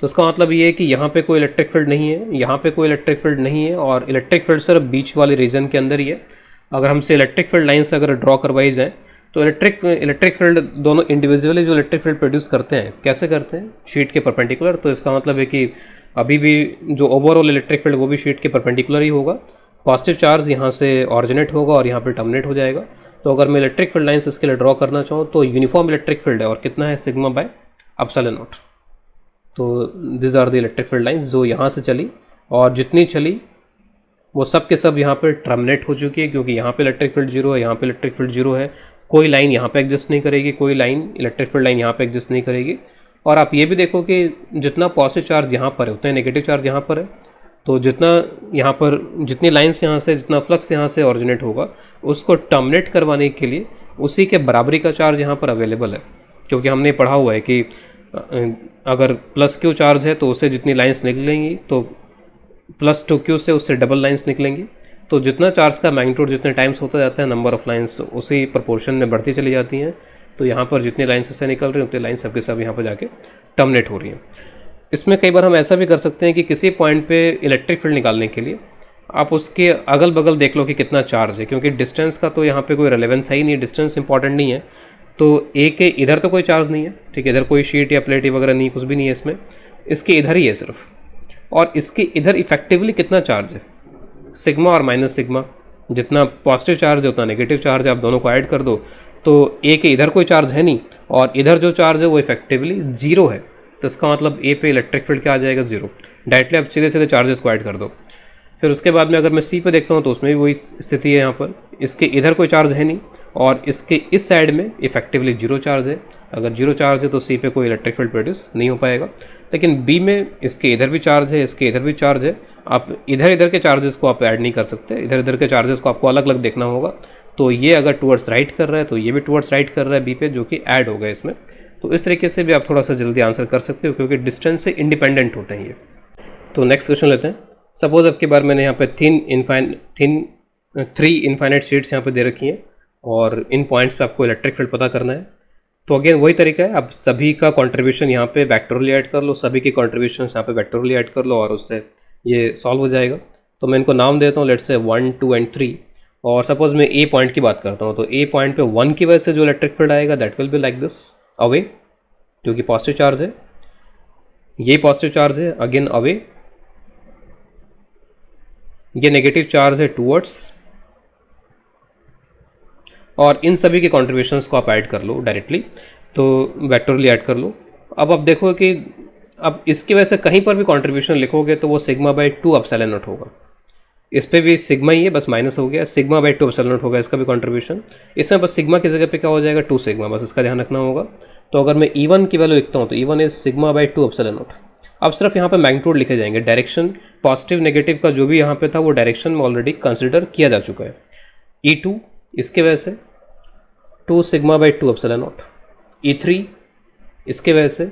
A: तो इसका मतलब ये है कि यहाँ पे कोई इलेक्ट्रिक फील्ड नहीं है, यहाँ पे कोई इलेक्ट्रिक फील्ड नहीं है, और इलेक्ट्रिक फील्ड सिर्फ बीच वाले रीजन के अंदर ही है। अगर हमसे इलेक्ट्रिक फील्ड लाइन्स अगर ड्रॉ करवाई जाए तो इलेक्ट्रिक फील्ड दोनों इंडिविजुअली जो इलेक्ट्रिक फील्ड प्रोड्यूस करते हैं, कैसे करते हैं, शीट के परपेंडिकुलर। तो इसका मतलब है कि अभी भी जो ओवरऑल इलेक्ट्रिक फील्ड वो भी शीट के परपेंडिकुलर ही होगा। पॉजिटिव चार्ज यहाँ से ऑरिजिनेट होगा और यहाँ पे टर्मिनेट हो जाएगा। तो अगर मैं इलेक्ट्रिक फील्ड लाइन्स इसके लिए ड्रॉ करना चाहूँ तो यूनिफॉर्म इलेक्ट्रिक फील्ड है, और कितना है, सिग्मा बाय एप्सिलॉन नॉट। तो this are the electric field lines जो यहाँ से चली, और जितनी चली वो सब के सब यहाँ पे टर्मिनेट हो चुकी है, क्योंकि यहाँ पे इलेक्ट्रिक फील्ड जीरो है, यहाँ पे इलेक्ट्रिक फील्ड जीरो है। कोई लाइन यहाँ पे एग्जिस्ट नहीं करेगी, कोई लाइन इलेक्ट्रिक फील्ड लाइन यहाँ पे एग्जिस्ट नहीं करेगी। और आप ये भी देखो कि जितना पॉजिटिव चार्ज यहाँ पर है उतना नेगेटिव चार्ज यहाँ पर है। तो जितना यहाँ पर जितनी लाइन्स यहाँ से, जितना फ्लक्स यहाँ से ऑरिजिनेट होगा उसको टर्मिनेट करवाने के लिए उसी के बराबरी का चार्ज यहाँ पर अवेलेबल है। क्योंकि हमने पढ़ा हुआ है कि अगर प्लस क्यू चार्ज है तो उससे जितनी लाइन्स निकलेंगी तो प्लस 2q से उससे डबल लाइन्स निकलेंगी। तो जितना चार्ज का मैग्नीट्यूड जितने टाइम्स होता जाता है, नंबर ऑफ लाइन्स उसी प्रोपोर्शन में बढ़ती चली जाती हैं। तो यहाँ पर जितनी लाइन्स से निकल रही हैं उतनी लाइन्स सबके सब यहाँ पर जाके टर्मिनेट हो रही हैं। इसमें कई बार हम ऐसा भी कर सकते हैं कि किसी पॉइंट पे इलेक्ट्रिक फील्ड निकालने के लिए आप उसके अगल बगल देख लो कि कितना चार्ज है, क्योंकि डिस्टेंस का तो यहाँ पे कोई रेलेवेंस है ही नहीं, डिस्टेंस इंपॉर्टेंट नहीं है। तो ए के इधर तो कोई चार्ज नहीं है, ठीक है, इधर कोई शीट या प्लेट वगैरह नहीं, कुछ भी नहीं है इसमें, इसके इधर ही है सिर्फ। और इसके इधर इफेक्टिवली कितना चार्ज है, सिग्मा और माइनस सिग्मा, जितना पॉजिटिव चार्ज है उतना नेगेटिव चार्ज है, आप दोनों को ऐड कर दो। तो ए के इधर कोई चार्ज है नहीं, और इधर जो चार्ज है वो इफेक्टिवली जीरो है। तो इसका मतलब ए पे इलेक्ट्रिक फील्ड क्या आ जाएगा, जीरो। डायरेक्टली आप सीधे सीधे चार्जेस को ऐड कर दो। फिर उसके बाद में अगर मैं सी पे देखता हूँ तो उसमें भी वही स्थिति है। यहाँ पर इसके इधर कोई चार्ज है नहीं, और इसके इस साइड में इफेक्टिवली जीरो चार्ज है। अगर जीरो चार्ज है तो सी पे कोई इलेक्ट्रिक फील्ड प्रोड्यूस नहीं हो पाएगा। लेकिन बी में इसके इधर भी चार्ज है, इसके इधर भी चार्ज है। आप इधर इधर के चार्जेस को आप ऐड नहीं कर सकते, इधर इधर के चार्जेस को आपको अलग अलग देखना होगा। तो ये अगर टूवर्ड्स राइट कर रहा है तो ये भी टूवर्ड्स राइट कर रहा है बी पे, जो कि ऐड होगा इसमें। तो इस तरीके से भी आप थोड़ा सा जल्दी आंसर कर सकते हो, क्योंकि डिस्टेंस से इंडिपेंडेंट होते हैं ये। तो नेक्स्ट क्वेश्चन लेते हैं। सपोज अब की बार मैंने यहाँ पे थ्री इनफाइनाइट शीट्स यहाँ पे दे रखी हैं, और इन पॉइंट्स पे आपको इलेक्ट्रिक फील्ड पता करना है। तो अगेन वही तरीका है, आप सभी का कंट्रीब्यूशन यहाँ पे वेक्टोरली ऐड कर लो, सभी की कंट्रीब्यूशन यहाँ पे वेक्टोरली ऐड कर लो, और उससे ये सॉल्व हो जाएगा। तो मैं इनको नाम देता हूँ, लेट्स से 1, 2 एंड 3। और सपोज मैं ए पॉइंट की बात करता हूँ, तो ए पॉइंट पे 1 की वजह से जो इलेक्ट्रिक फील्ड आएगा that will be like this, away, जो कि पॉजिटिव चार्ज है। ये पॉजिटिव चार्ज है, अगेन अवे। ये नेगेटिव चार्ज है, टूवर्ड्स। और इन सभी के कॉन्ट्रीब्यूशंस को आप ऐड कर लो डायरेक्टली, तो वेक्टोरली ऐड कर लो। अब आप देखो कि अब इसकी वजह से कहीं पर भी कॉन्ट्रीब्यूशन लिखोगे तो वो सिग्मा बाई 2 एप्सिलॉन नॉट होगा। इस पर भी सिग्मा ही है, बस माइनस हो गया, सिग्मा बाई 2 एप्सिलॉन नॉट होगा इसका भी कॉन्ट्रीब्यूशन। इसमें बस सिग्मा की जगह पे क्या हो जाएगा, 2 सिग्मा, बस इसका ध्यान रखना होगा। तो अगर मैं E1 की वैल्यू लिखता हूँ तो E1 is sigma by 2 epsilon not. अब सिर्फ यहाँ पे मैग्नीट्यूड लिखे जाएंगे, डायरेक्शन पॉजिटिव नेगेटिव का जो भी यहाँ पे था वो डायरेक्शन में ऑलरेडी कंसिडर किया जा चुका है। E2 इसके वजह से 2 sigma by 2 epsilon not. E3 इसके वजह से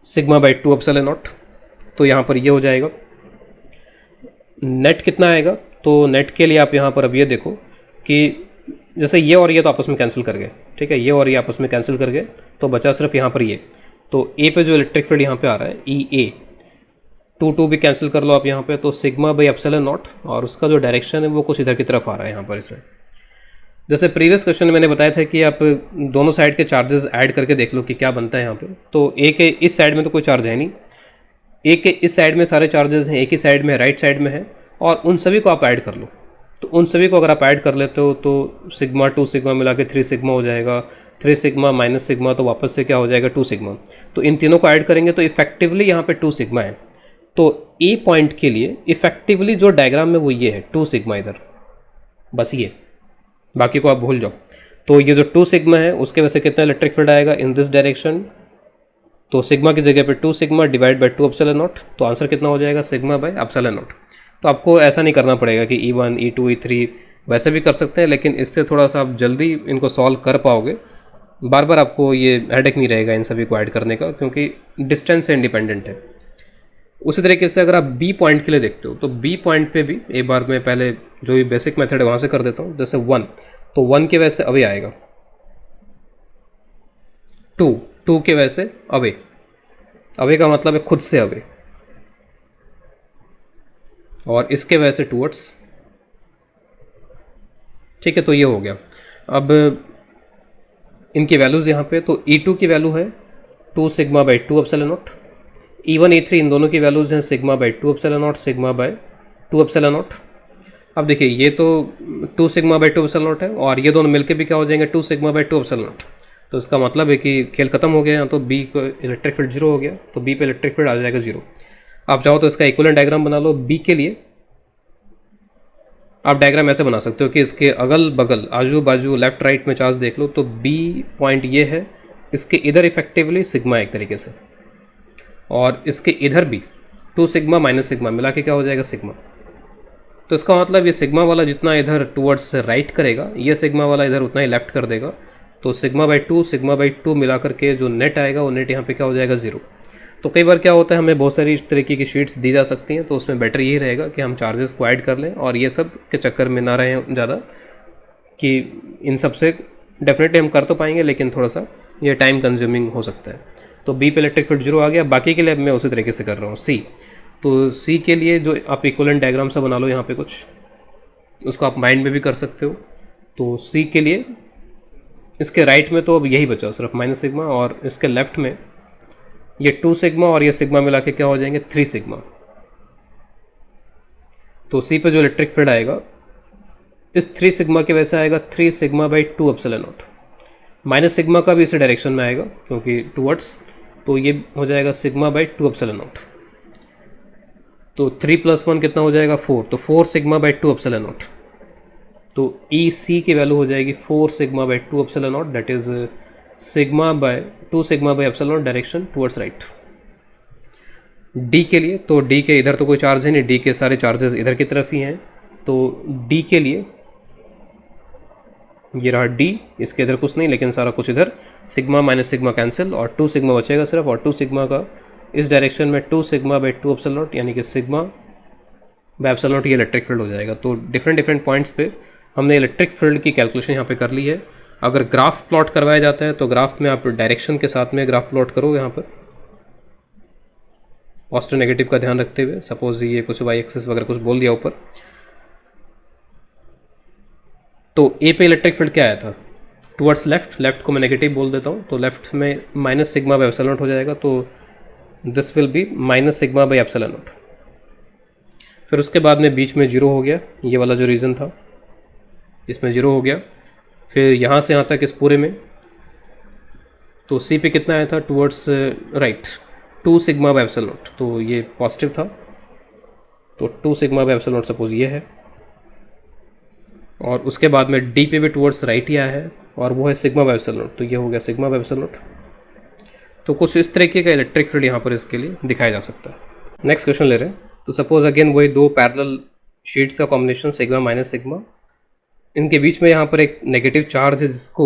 A: सिग्मा बाई 2 एप्सिलॉन नॉट। तो यहाँ पर ये हो जाएगा। नेट कितना आएगा, तो नेट के लिए आप यहाँ पर अब ये देखो कि जैसे ये और ये तो आपस में कैंसिल कर गए, ठीक है, ये और ये आपस में कैंसिल कर गए, तो बचा सिर्फ यहाँ पर ये। तो ए पे जो इलेक्ट्रिक फील्ड यहाँ पे आ रहा है ई ए, टू भी कैंसिल कर लो आप यहाँ पे, तो सिग्मा बाई एप्सिलॉन नॉट, और उसका जो डायरेक्शन है वो कुछ इधर की तरफ आ रहा है यहाँ पर इसमें। जैसे प्रीवियस क्वेश्चन में मैंने बताया था कि आप दोनों साइड के चार्जेस ऐड करके देख लो कि क्या बनता है यहाँ पे। तो ए के इस साइड में तो कोई चार्ज है नहीं, ए के इस साइड में सारे चार्जेस हैं, एक ही साइड में राइट साइड में है, और उन सभी को आप ऐड कर लो। तो उन सभी को अगर आप ऐड कर लेते हो तो सिग्मा 2 सिग्मा मिला के 3 सिग्मा हो जाएगा, 3 सिग्मा माइनस सिग्मा तो वापस से क्या हो जाएगा 2 सिग्मा। तो इन तीनों को ऐड करेंगे तो इफेक्टिवली यहाँ पे 2 सिग्मा है। तो ए पॉइंट के लिए इफेक्टिवली जो डायग्राम में वो ये है 2 सिग्मा इधर, बस ये, बाकी को आप भूल जाओ। तो ये जो 2 सिग्मा है उसके वजह से कितना इलेक्ट्रिक फील्ड आएगा इन दिस डायरेक्शन, तो सिग्मा की जगह पे 2 sigma divide by 2 epsilon not, तो आंसर कितना हो जाएगा सिग्मा बाई एप्सिलॉन नॉट। तो आपको ऐसा नहीं करना पड़ेगा कि E1 E2 E3, वैसे भी कर सकते हैं, लेकिन इससे थोड़ा सा आप जल्दी इनको सॉल्व कर पाओगे। बार बार आपको ये हेडेक नहीं रहेगा इन सभी को ऐड करने का, क्योंकि डिस्टेंस से इंडिपेंडेंट है। उसी तरीके से अगर आप बी पॉइंट के लिए देखते हो तो बी पॉइंट पे भी एक बार मैं पहले जो भी बेसिक मेथड है वहाँ से कर देता हूँ। जैसे 1, तो 1 के वजह से अवे आएगा, 2 के वजह से अवे, अवे का मतलब है खुद से अवे, और इसके वजह से टूवर्ड्स, ठीक है। तो ये हो गया। अब इनकी वैल्यूज़ यहाँ पे, तो E2 की वैल्यू है 2 sigma by 2 epsilon not, E1 E3 इन दोनों की वैल्यूज़ हैं sigma by 2 epsilon not, sigma by 2 epsilon not. अब देखिए ये तो 2 सिग्मा बाई 2 एप्सिलॉन नॉट है, और ये दोनों मिलके भी क्या हो जाएंगे 2 सिग्मा बाई 2 एप्सिलॉन नॉट। तो इसका मतलब है कि खेल खत्म हो गया, यहाँ तो बी को इलेक्ट्रिक फील्ड 0 हो गया, तो बी पे इलेक्ट्रिक फील्ड आ जाएगा 0। आप चाहो तो इसका इक्विवेलेंट डायग्राम बना लो बी के लिए। आप डायग्राम ऐसे बना सकते हो कि इसके अगल बगल आजू बाजू लेफ्ट राइट में चार्ज देख लो, तो बी पॉइंट ये है, इसके इधर इफेक्टिवली सिग्मा एक तरीके से, और इसके इधर भी 2 सिग्मा माइनस सिग्मा मिला के क्या हो जाएगा सिग्मा। तो इसका मतलब ये सिग्मा वाला जितना इधर टूवर्ड्स राइट करेगा, ये सिग्मा वाला इधर उतना ही लेफ्ट कर देगा। तो सिग्मा बाई 2 सिग्मा बाई 2 मिला करके जो नेट आएगा वो नेट यहाँ पे क्या हो जाएगा 0। तो कई बार क्या होता है, हमें बहुत सारी इस तरीके की शीट्स दी जा सकती हैं, तो उसमें बेटर यही रहेगा कि हम चार्जेस को ऐड कर लें, और ये सब के चक्कर में ना रहें ज़्यादा, कि इन सब से डेफिनेटली हम कर तो पाएंगे लेकिन थोड़ा सा ये टाइम कंज्यूमिंग हो सकता है। तो बी पे इलेक्ट्रिक फील्ड 0 आ गया। बाकी के लिए मैं उसी तरीके से कर रहा हूँ सी। तो सी के लिए जो आप इक्विवेलेंट डायग्राम सा बना लो यहाँ पे कुछ, उसको आप माइंड में भी कर सकते हो। तो सी के लिए इसके राइट में तो अब यही बचा सिर्फ माइनस सिग्मा, और इसके लेफ्ट में ये 2 सिग्मा और ये सिग्मा मिला के क्या हो जाएंगे 3 सिग्मा। तो सी पे जो इलेक्ट्रिक फील्ड आएगा इस 3 सिग्मा की वजह से आएगा 3 sigma by 2 epsilon not. Minus sigma का भी इसी डायरेक्शन में आएगा क्योंकि टूवर्ड्स, तो ये हो जाएगा सिग्मा बाई 2 एप्सिलॉन नॉट। तो 3 + 1 कितना हो जाएगा 4, तो 4 सिग्मा बाई 2 एप्सिलॉन नॉट। तो ई सी की वैल्यू हो जाएगी 4 sigma by 2 epsilon not, that is sigma by 2 sigma by epsilon not direction towards right. D के लिए, तो डी के इधर तो कोई चार्ज है नहीं, डी के सारे चार्जेस इधर की तरफ ही हैं। तो डी के लिए ये रहा डी, इसके इधर कुछ नहीं लेकिन सारा कुछ इधर, सिग्मा माइनस सिग्मा कैंसिल, और 2 सिग्मा बचेगा सिर्फ, और 2 सिग्मा का इस डायरेक्शन में 2 सिग्मा बाई 2 एप्सिलॉन नॉट, यानी कि सिग्मा बाई एप्सिलॉन नॉट ये इलेक्ट्रिक फील्ड हो जाएगा। तो डिफरेंट पॉइंट्स पे हमने इलेक्ट्रिक फील्ड की कैलकुलेशन यहाँ पे कर ली है। अगर ग्राफ प्लॉट करवाया जाता है तो ग्राफ में आप डायरेक्शन के साथ में ग्राफ प्लॉट करो, यहाँ पर पॉजिटिव नेगेटिव का ध्यान रखते हुए। सपोज ये कुछ वाई एक्सिस वगैरह कुछ बोल दिया ऊपर, तो ए पे इलेक्ट्रिक फील्ड क्या आया था टुवर्ड्स लेफ्ट, लेफ्ट को मैं नेगेटिव बोल देता हूँ, तो लेफ्ट में minus sigma by epsilon not हो जाएगा, तो this will be minus sigma by epsilon not. फिर उसके बाद में बीच में 0 हो गया, ये वाला जो रीज़न था इसमें 0 हो गया। फिर यहाँ से यहाँ तक इस पूरे में, तो सी पे कितना आया था towards right 2 sigma by epsilon not, तो ये पॉजिटिव था, तो 2 sigma by epsilon not suppose ये है। और उसके बाद में डी पे भी टुवर्ड्स राइट ही आया है, और वो है सिग्मा बाई एप्सिलॉन नॉट, तो ये हो गया सिग्मा बाई एप्सिलॉन नॉट। तो कुछ इस तरीके का इलेक्ट्रिक फील्ड यहाँ पर इसके लिए दिखाया जा सकता है। नेक्स्ट क्वेश्चन ले रहे हैं। तो सपोज अगेन वही 2 पैरेलल शीट्स का कॉम्बिनेशन सिग्मा माइनस सिग्मा, इनके बीच में यहाँ पर एक नेगेटिव चार्ज है जिसको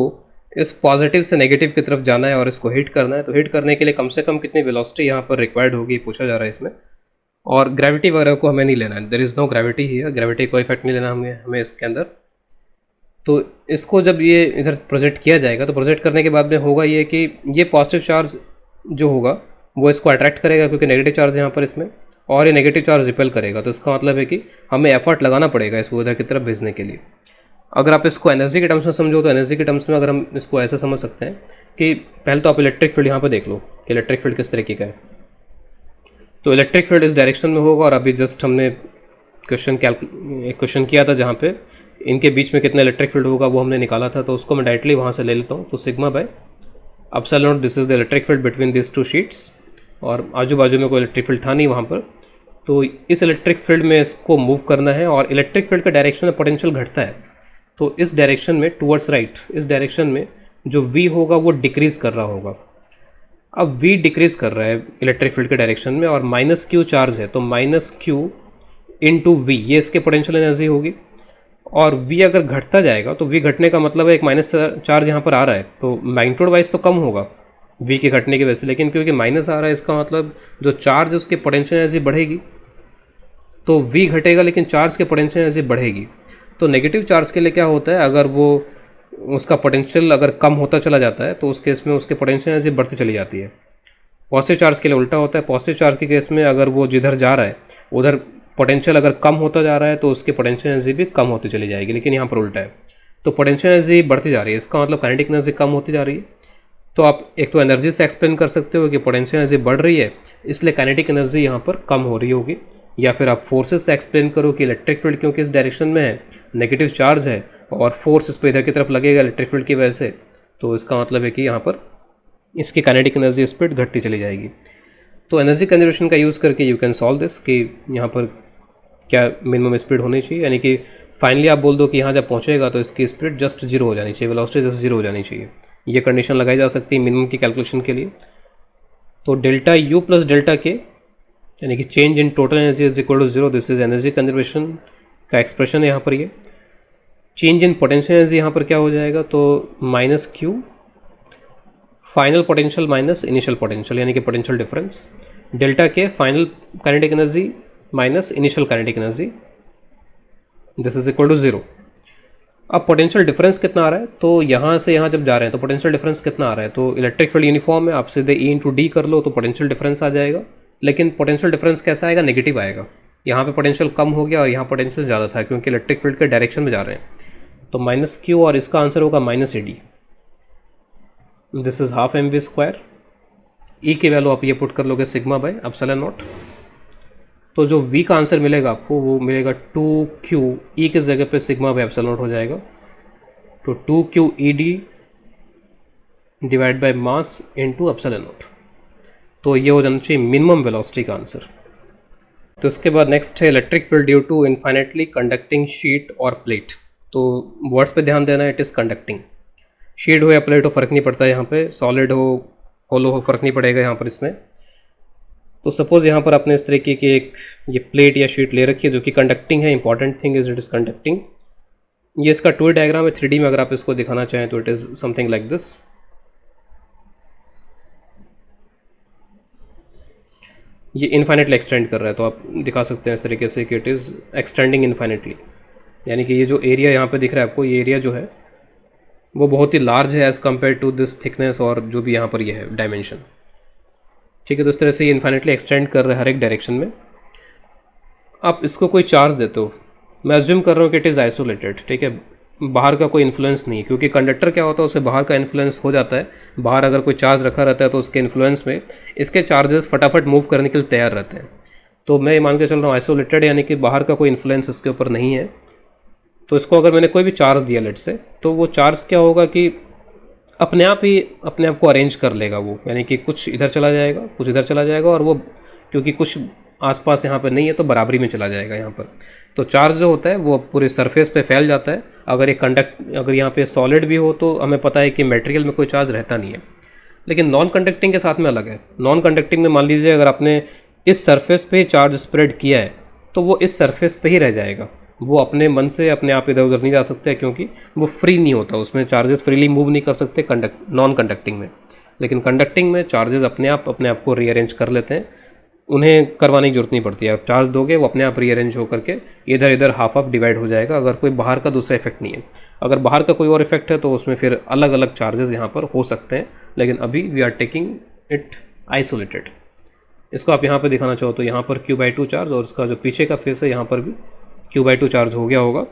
A: इस पॉजिटिव से नेगेटिव की तरफ जाना है और इसको हिट करना है। तो हिट करने के लिए कम से कम कितनी वेलोसिटी यहाँ पर रिक्वायर्ड होगी पूछा जा रहा है इसमें, और ग्रेविटी वगैरह को हमें नहीं लेना है, देयर इज़ नो ग्रेविटी ही है, ग्रेविटी कोई इफेक्ट नहीं लेना हमें इसके अंदर। तो इसको जब ये इधर प्रोजेक्ट किया जाएगा तो प्रोजेक्ट करने के बाद में होगा ये कि ये पॉजिटिव चार्ज जो होगा वो इसको अट्रैक्ट करेगा क्योंकि नेगेटिव चार्ज यहाँ पर इसमें, और ये नेगेटिव चार्ज रिपेल करेगा। तो इसका मतलब है कि हमें एफर्ट लगाना पड़ेगा इसको इधर की तरफ भेजने के लिए। अगर आप इसको एनर्जी के टर्म्स में समझो तो एनर्जी के टर्म्स में अगर हम इसको ऐसे समझ सकते हैं कि पहले तो आप इलेक्ट्रिक फील्ड यहाँ पर देख लो कि इलेक्ट्रिक फील्ड किस तरीके का है। तो इलेक्ट्रिक फील्ड इस डायरेक्शन में होगा, और अभी जस्ट हमने एक क्वेश्चन किया था जहाँ पे इनके बीच में कितना इलेक्ट्रिक फील्ड होगा वो हमने निकाला था। तो उसको मैं डायरेक्टली वहाँ से ले लेता हूँ। तो sigma by epsilon naught, this is the electric field between this two sheets, और आजू बाजू में कोई इलेक्ट्रिक फील्ड था नहीं वहाँ पर। तो इस इलेक्ट्रिक फील्ड में इसको मूव करना है, और इलेक्ट्रिक फील्ड का डायरेक्शन में पोटेंशियल घटता है। तो इस डायरेक्शन में टूवर्ड्स राइट, इस डायरेक्शन में जो v होगा वो डिक्रीज़ कर रहा होगा। अब v डिक्रीज़ कर रहा है इलेक्ट्रिक फील्ड के डायरेक्शन में, और माइनस क्यू चार्ज है, तो माइनस क्यू इंटू वी ये इसके पोटेंशियल एनर्जी होगी। और v अगर घटता जाएगा तो v घटने का मतलब है एक माइनस चार्ज यहाँ पर आ रहा है, तो मैग्नीट्यूड वाइज तो कम होगा v के घटने की वजह से, लेकिन क्योंकि माइनस आ रहा है इसका मतलब जो चार्ज है उसकी पोटेंशियल एनर्जी बढ़ेगी। तो v घटेगा लेकिन चार्ज की पोटेंशियल एनर्जी बढ़ेगी। तो नेगेटिव चार्ज के लिए क्या होता है, अगर वो उसका पोटेंशियल अगर कम होता चला जाता है तो उस केस में उसकी पोटेंशियल एनर्जी बढ़ती चली जाती है। पॉजिटिव चार्ज के लिए उल्टा होता है। पॉजिटिव चार्ज के केस में अगर वो जिधर जा रहा है उधर पोटेंशियल अगर कम होता जा रहा है तो उसकी पोटेंशियल एनर्जी भी कम होती चली जाएगी, लेकिन यहाँ पर उल्टा है। तो पोटेंशियल एनर्जी बढ़ती जा रही है, इसका मतलब काइनेटिक एनर्जी कम होती जा रही है। तो आप एक तो एनर्जी से एक्सप्लेन कर सकते हो कि पोटेंशियल एनर्जी बढ़ रही है इसलिए काइनेटिक एनर्जी यहाँ पर कम हो रही होगी, या फिर आप फोर्सेस से एक्सप्लेन करो कि इलेक्ट्रिक फील्ड क्योंकि इस डायरेक्शन में है, नेगेटिव चार्ज है और फोर्स इस पर इधर की तरफ लगेगा इलेक्ट्रिक फील्ड की वजह से, तो इसका मतलब है कि यहाँ पर इसकी काइनेटिक एनर्जी स्पीड घटती चली जाएगी। तो एनर्जी कंजर्वेशन का यूज़ करके यू कैन सॉल्व दिस कि यहाँ पर क्या मिनिमम स्पीड होनी चाहिए, यानी कि फाइनली आप बोल दो कि यहाँ जब पहुँचेगा तो इसकी स्पीड जस्ट जीरो हो जानी चाहिए, वेलोसिटी जस्ट जीरो हो जानी चाहिए। ये कंडीशन लगाई जा सकती है मिनिमम की कैलकुलेशन के लिए। तो delta U plus delta K यानी कि change in total energy is equal to zero, this is energy conservation का एक्सप्रेशन है यहाँ पर। ये चेंज इन पोटेंशियल एनर्जी यहाँ पर क्या हो जाएगा, तो minus q final potential minus initial potential यानी कि potential difference, delta K final kinetic energy minus initial kinetic energy, this is equal to zero. अब पोटेंशियल डिफरेंस कितना आ रहा है, तो यहाँ से यहाँ जब जा रहे हैं तो पोटेंशियल डिफरेंस कितना आ रहा है, तो इलेक्ट्रिक फील्ड यूनिफॉर्म है, आप सीधे ई इंटू डी कर लो तो पोटेंशियल डिफरेंस आ जाएगा। लेकिन पोटेंशियल डिफरेंस कैसा आएगा, नेगेटिव आएगा। यहाँ पे पोटेंशियल कम हो गया और यहाँ पोटेंशियल ज़्यादा था क्योंकि इलेक्ट्रिक फील्ड के डायरेक्शन में जा रहे हैं। तो माइनस क्यू और इसका आंसर होगा minus A D, this is half M V square. E की वैल्यू आप ये पुट कर लोगे सिग्मा बाय एप्सिलॉन नॉट। तो जो v का आंसर मिलेगा आपको वो मिलेगा 2q, e की जगह पे सिग्मा बाय एप्सिलॉन नॉट हो जाएगा। तो 2q e d divide by mass into epsilon not. तो ये हो जाना चाहिए मिनिमम वेलोसिटी का आंसर। तो इसके बाद नेक्स्ट है electric field due to infinitely conducting sheet और प्लेट। तो वर्ड्स पे ध्यान देना है, इट इज़ कंडक्टिंग। शीट हो या प्लेट हो फ़र्क नहीं पड़ता है यहाँ पे, सॉलिड हो होलो हो फ़र्क नहीं पड़ेगा यहाँ पर इसमें। तो सपोज़ यहाँ पर आपने इस तरीके की एक ये प्लेट या शीट ले रखी है जो कि कंडक्टिंग है, important thing is it is conducting. ये इसका टू डायग्राम है 3D में, अगर आप इसको दिखाना चाहें तो it is something like this. ये इनफाइनेटली एक्सटेंड कर रहा है, तो आप दिखा सकते हैं इस तरीके से कि इट इज़ एक्सटेंडिंग इनफाइनेटली, यानी कि ये जो एरिया यहाँ पे दिख रहा है आपको, ये एरिया जो है वो बहुत ही लार्ज है as compare to this thickness और जो भी यहाँ पर ये है डायमेंशन। ठीक है, तो इस तरह से ये इनफाइनेटली एक्सटेंड कर रहा है हर एक डायरेक्शन में। आप इसको कोई चार्ज देते हो, मैं अज्यूम कर रहा हूँ कि इट इज़ आइसोलेटेड, ठीक है, बाहर का कोई इन्फ्लुएंस नहीं है, क्योंकि कंडक्टर क्या होता है उसे बाहर का इन्फ्लुएंस हो जाता है। बाहर अगर कोई चार्ज रखा रहता है तो उसके इन्फ्लुएंस में इसके चार्जेस फटाफट मूव करने के लिए तैयार रहते हैं। तो मैं मान के चल रहा हूँ आइसोलेटेड, यानी कि बाहर का कोई इन्फ्लुएंस इसके ऊपर नहीं है। तो इसको अगर मैंने कोई भी चार्ज दिया लेट से, तो वो चार्ज क्या होगा कि अपने आप ही अपने आप को अरेंज कर लेगा वो, यानी कि कुछ इधर चला जाएगा कुछ इधर चला जाएगा, और वो क्योंकि कुछ आसपास यहाँ पर नहीं है तो बराबरी में चला जाएगा यहाँ पर। तो चार्ज जो होता है वो पूरे सरफेस पे फैल जाता है। अगर यहाँ पे सॉलिड भी हो तो हमें पता है कि मटेरियल में कोई चार्ज रहता नहीं है। लेकिन नॉन कंडक्टिंग के साथ में अलग है। नॉन कंडक्टिंग में मान लीजिए अगर आपने इस सरफेस पे चार्ज स्प्रेड किया है तो वो इस सरफेस पे ही रह जाएगा, वो अपने मन से अपने आप इधर उधर नहीं जा सकते, क्योंकि वो फ्री नहीं होता, उसमें चार्जेस फ्रीली मूव नहीं कर सकते नॉन कंडक्टिंग में। लेकिन कंडक्टिंग में चार्जेस अपने आप को रीअरेंज कर लेते हैं। उन्हें करवाने की जरूरत नहीं पड़ती है। आप चार्ज दोगे वो अपने आप रीअरेंज हो करके इधर इधर हाफ ऑफ डिवाइड हो जाएगा, अगर कोई बाहर का दूसरा इफेक्ट नहीं है। अगर बाहर का कोई और इफेक्ट है तो उसमें फिर अलग अलग चार्जेस यहाँ पर हो सकते हैं, लेकिन अभी we are taking it isolated. इसको आप यहाँ पर दिखाना चाहो तो यहाँ पर Q/2 चार्ज, और इसका जो पीछे का फेस है यहाँ पर भी Q/2 चार्ज हो गया होगा।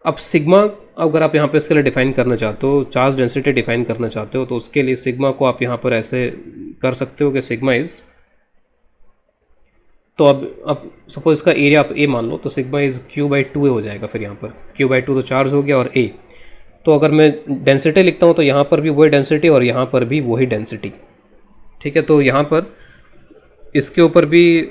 A: अब सिग्मा अगर आप यहाँ पे इसके लिए डिफाइन करना चाहते हो, चार्ज डेंसिटी डिफाइन करना चाहते हो, तो उसके लिए सिग्मा को आप यहाँ पर ऐसे कर सकते हो कि सिग्मा इज़, तो अब सपोज इसका एरिया आप ए मान लो, तो सिग्मा इज़ Q/2 हो जाएगा। फिर यहाँ पर Q/2 तो चार्ज हो गया और ए, तो अगर मैं डेंसिटी लिखता हूँ तो यहाँ पर भी वही डेंसिटी और यहाँ पर भी वही डेंसिटी। ठीक है, तो यहाँ पर इसके ऊपर भी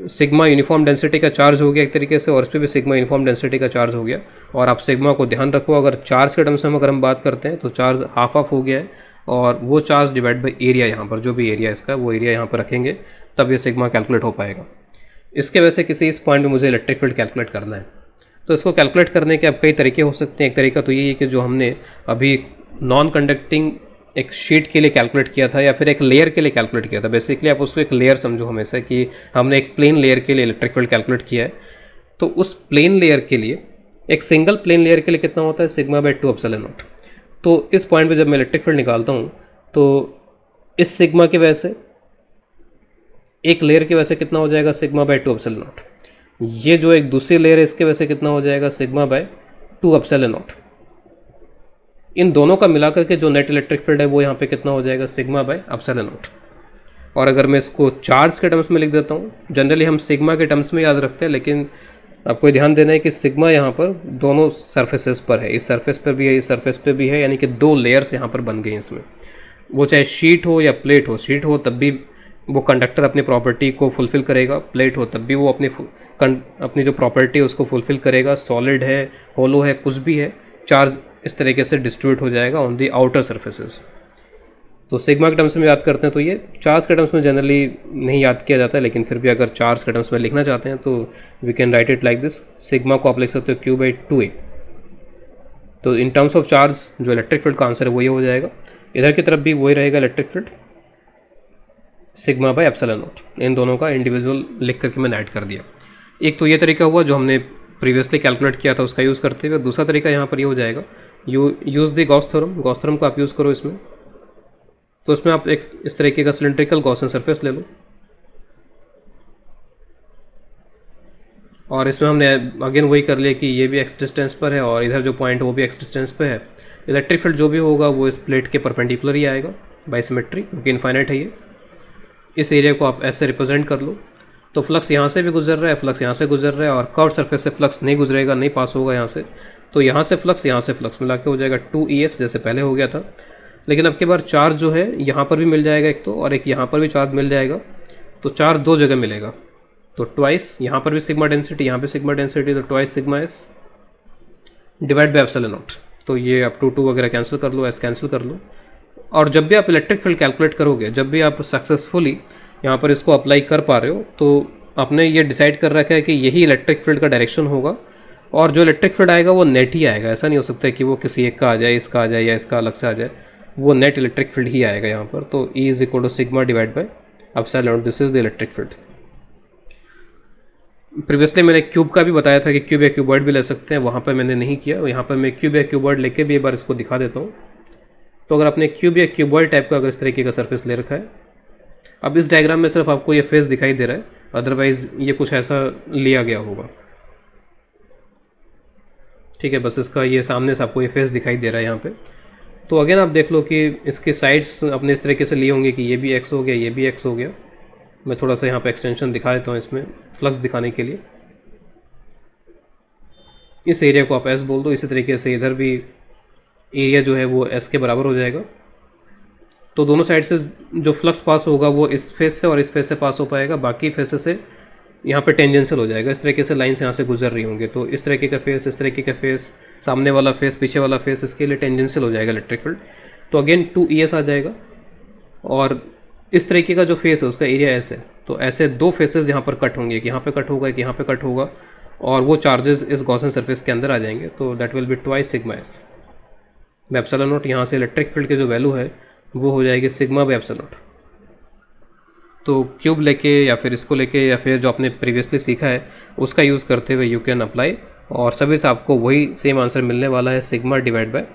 A: सिग्मा यूनिफॉर्म डेंसिटी का चार्ज हो गया एक तरीके से, और इस पर भी सिग्मा यूनिफॉर्म डेंसिटी का चार्ज हो गया। और आप सिग्मा को ध्यान रखो, अगर चार्ज के टर्म्स में अगर हम बात करते हैं तो चार्ज हाफ ऑफ हो गया है, और वो चार्ज डिवाइड बाई एरिया, यहाँ पर जो भी एरिया इसका वो एरिया यहाँ पर रखेंगे तब ये सिग्मा कैलकुलेट हो पाएगा। इसके वजह से किसी इस पॉइंट में मुझे इलेक्ट्रिक फील्ड कैलकुलेट करना है, तो इसको कैलकुलेट करने के अब कई तरीके हो सकते हैं। एक तरीका तो ये है कि जो हमने अभी नॉन कंडक्टिंग एक शीट के लिए कैलकुलेट किया था या फिर एक लेयर के लिए कैलकुलेट किया था, बेसिकली आप उसको एक लेयर समझो हमेशा कि हमने एक प्लेन लेयर के लिए इलेक्ट्रिक फील्ड कैलकुलेट किया है। तो उस प्लेन लेयर के लिए, एक सिंगल प्लेन लेयर के लिए कितना होता है, सिग्मा/2 एप्सिलॉन नॉट। तो इस पॉइंट पे जब मैं इलेक्ट्रिक फील्ड निकालता हूँ तो इस सिग्मा की वजह से, एक लेयर की वजह से कितना हो जाएगा, सिग्मा/2 एप्सिलॉन नॉट। ये जो एक दूसरी लेयर है इसके वजह से कितना हो जाएगा, सिग्मा/2 एप्सिलॉन नॉट। इन दोनों का मिलाकर के जो नेट इलेक्ट्रिक फील्ड है वो यहाँ पे कितना हो जाएगा, सिग्मा/एप्सिलॉन नॉट। और अगर मैं इसको चार्ज के टर्म्स में लिख देता हूँ, जनरली हम सिग्मा के टर्म्स में याद रखते हैं, लेकिन आपको ध्यान देना है कि सिग्मा यहाँ पर दोनों सरफेसेस पर है, इस सरफेस पर भी है, इस सरफेस पर भी है, यानी कि दो लेयर्स यहाँ पर बन गई हैं इसमें। वो चाहे शीट हो या प्लेट हो, शीट हो तब भी वो कंडक्टर अपनी प्रॉपर्टी को फुलफ़िल करेगा, प्लेट हो तब भी वो अपनी जो प्रॉपर्टी है उसको फुलफ़िल करेगा। सॉलिड है, होलो है, कुछ भी है, चार्ज इस तरीके से डिस्ट्रीब्यूट हो जाएगा ऑन दी आउटर सर्फेसेस। तो सिग्मा के टर्म्स में याद करते हैं तो ये, चार्ज के टर्म्स में जनरली नहीं याद किया जाता है, लेकिन फिर भी अगर चार्ज के टर्म्स में लिखना चाहते हैं तो we can write it like this. Sigma को आप लिख सकते हो Q/2a। तो इन टर्म्स ऑफ चार्ज जो इलेक्ट्रिक फील्ड का आंसर है वही हो जाएगा। इधर की तरफ भी वही रहेगा इलेक्ट्रिक फील्ड, सिग्मा/एप्सिलॉन नॉट। इन दोनों का इंडिविजुअल लिख करके मैंने ऐड कर दिया। एक तो ये तरीका हुआ जो हमने प्रीवियसली कैलकुलेट किया था उसका यूज़ करते हुए। दूसरा तरीका यहाँ पर ये हो जाएगा, use the Gauss theorem. Gauss theorem को आप यूज़ करो इसमें, तो इसमें आप एक इस तरीके का सिलेंड्रिकल गॉसियन सरफेस ले लो, और इसमें हमने अगेन वही कर लिया कि ये भी एक्स डिस्टेंस पर है और इधर जो पॉइंट है वो भी एक्स डिस्टेंस पे है। इलेक्ट्रिक फील्ड जो भी होगा वो इस प्लेट के परपेंडिकुलर ही आएगा बाय सिमेट्री, क्योंकि इनफाइनाइट है ये। इस एरिया को आप ऐसे रिप्रेजेंट कर लो, तो फ्लक्स यहाँ से भी गुजर रहा है, फ्लक्स यहाँ से गुजर रहा है, और कर्व सरफेस से फ्लक्स नहीं गुजरेगा, नहीं पास होगा यहाँ से, तो यहाँ से फ्लक्स मिला के हो जाएगा 2Es जैसे पहले हो गया था। लेकिन अब के बार चार्ज जो है यहाँ पर भी मिल जाएगा एक तो, और एक यहाँ पर भी चार्ज मिल जाएगा, तो चार्ज दो जगह मिलेगा। तो ट्वाइस यहाँ पर भी सिग्मा डेंसिटी, यहाँ पे सिग्मा डेंसिटी, तो twice sigma S divide by epsilon not. तो ये आप 2 वगैरह कैंसिल कर लो, एस कैंसिल कर लो। और जब भी आप इलेक्ट्रिक फील्ड कैलकुलेट करोगे, जब भी आप सक्सेसफुली यहाँ पर इसको अप्लाई कर पा रहे हो, तो आपने ये डिसाइड कर रखा है कि यही इलेक्ट्रिक फील्ड का डायरेक्शन होगा, और जो इलेक्ट्रिक फील्ड आएगा वो नेट ही आएगा। ऐसा नहीं हो सकता है कि वो किसी एक का आ जाए, इसका आ जाए या इसका अलग से आ जाए, वो नेट इलेक्ट्रिक फील्ड ही आएगा यहाँ पर। तो E is equal to sigma divide by epsilon, this is the electric field. Previously मैंने क्यूब का भी बताया था कि क्यूब या क्यूबॉइड भी ले सकते हैं, वहाँ पर मैंने नहीं किया। यहाँ पर मैं क्यूब या क्यूबॉइड लेके भी एक बार इसको दिखा देता हूँ। तो अगर आपने क्यूब या क्यूबॉइड टाइप का अगर इस तरीके का सरफेस ले रखा है, अब इस डायग्राम में सिर्फ आपको ये फेस दिखाई दे रहा है, अदरवाइज ये कुछ ऐसा लिया गया होगा। ठीक है, बस इसका ये सामने से आपको ये फेस दिखाई दे रहा है यहाँ पे। तो अगेन आप देख लो कि इसके साइड्स अपने इस तरीके से लिए होंगे कि ये भी एक्स हो गया, ये भी एक्स हो गया। मैं थोड़ा सा यहाँ पे एक्सटेंशन दिखा देता हूँ इसमें फ्लक्स दिखाने के लिए। इस एरिया को आप एस बोल दो, इसी तरीके से इधर भी एरिया जो है वो एस के बराबर हो जाएगा। तो दोनों साइड से जो फ्लक्स पास होगा वो इस फेस से और इस फेस से पास हो पाएगा, बाकी फेसेस से यहाँ पे टेंजेंशियल हो जाएगा। इस तरीके से लाइन्स यहाँ से गुजर रही होंगे, तो इस तरीके का फेस, इस तरीके का फेस, सामने वाला फेस, पीछे वाला फेस, इसके लिए टेंजेंशियल हो जाएगा इलेक्ट्रिक फील्ड। तो अगेन 2Es आ जाएगा, और इस तरीके का जो फेस है उसका एरिया एस है। तो ऐसे दो फेसेस यहाँ पर कट होंगे, एक यहाँ पे कट होगा, एक यहाँ पे कट होगा, और वो चार्जेस इस गॉसियन सरफेस के अंदर आ जाएंगे। तो that will be twice sigma S by epsilon not. यहाँ से इलेक्ट्रिक फील्ड की जो वैल्यू है वो हो जाएगी सिग्मा बाय एप्सिलॉन नॉट। तो क्यूब लेके या फिर इसको लेके या फिर जो आपने प्रीवियसली सीखा है उसका यूज़ करते हुए यू कैन अप्लाई, और सभी से आपको वही सेम आंसर मिलने वाला है, sigma divide by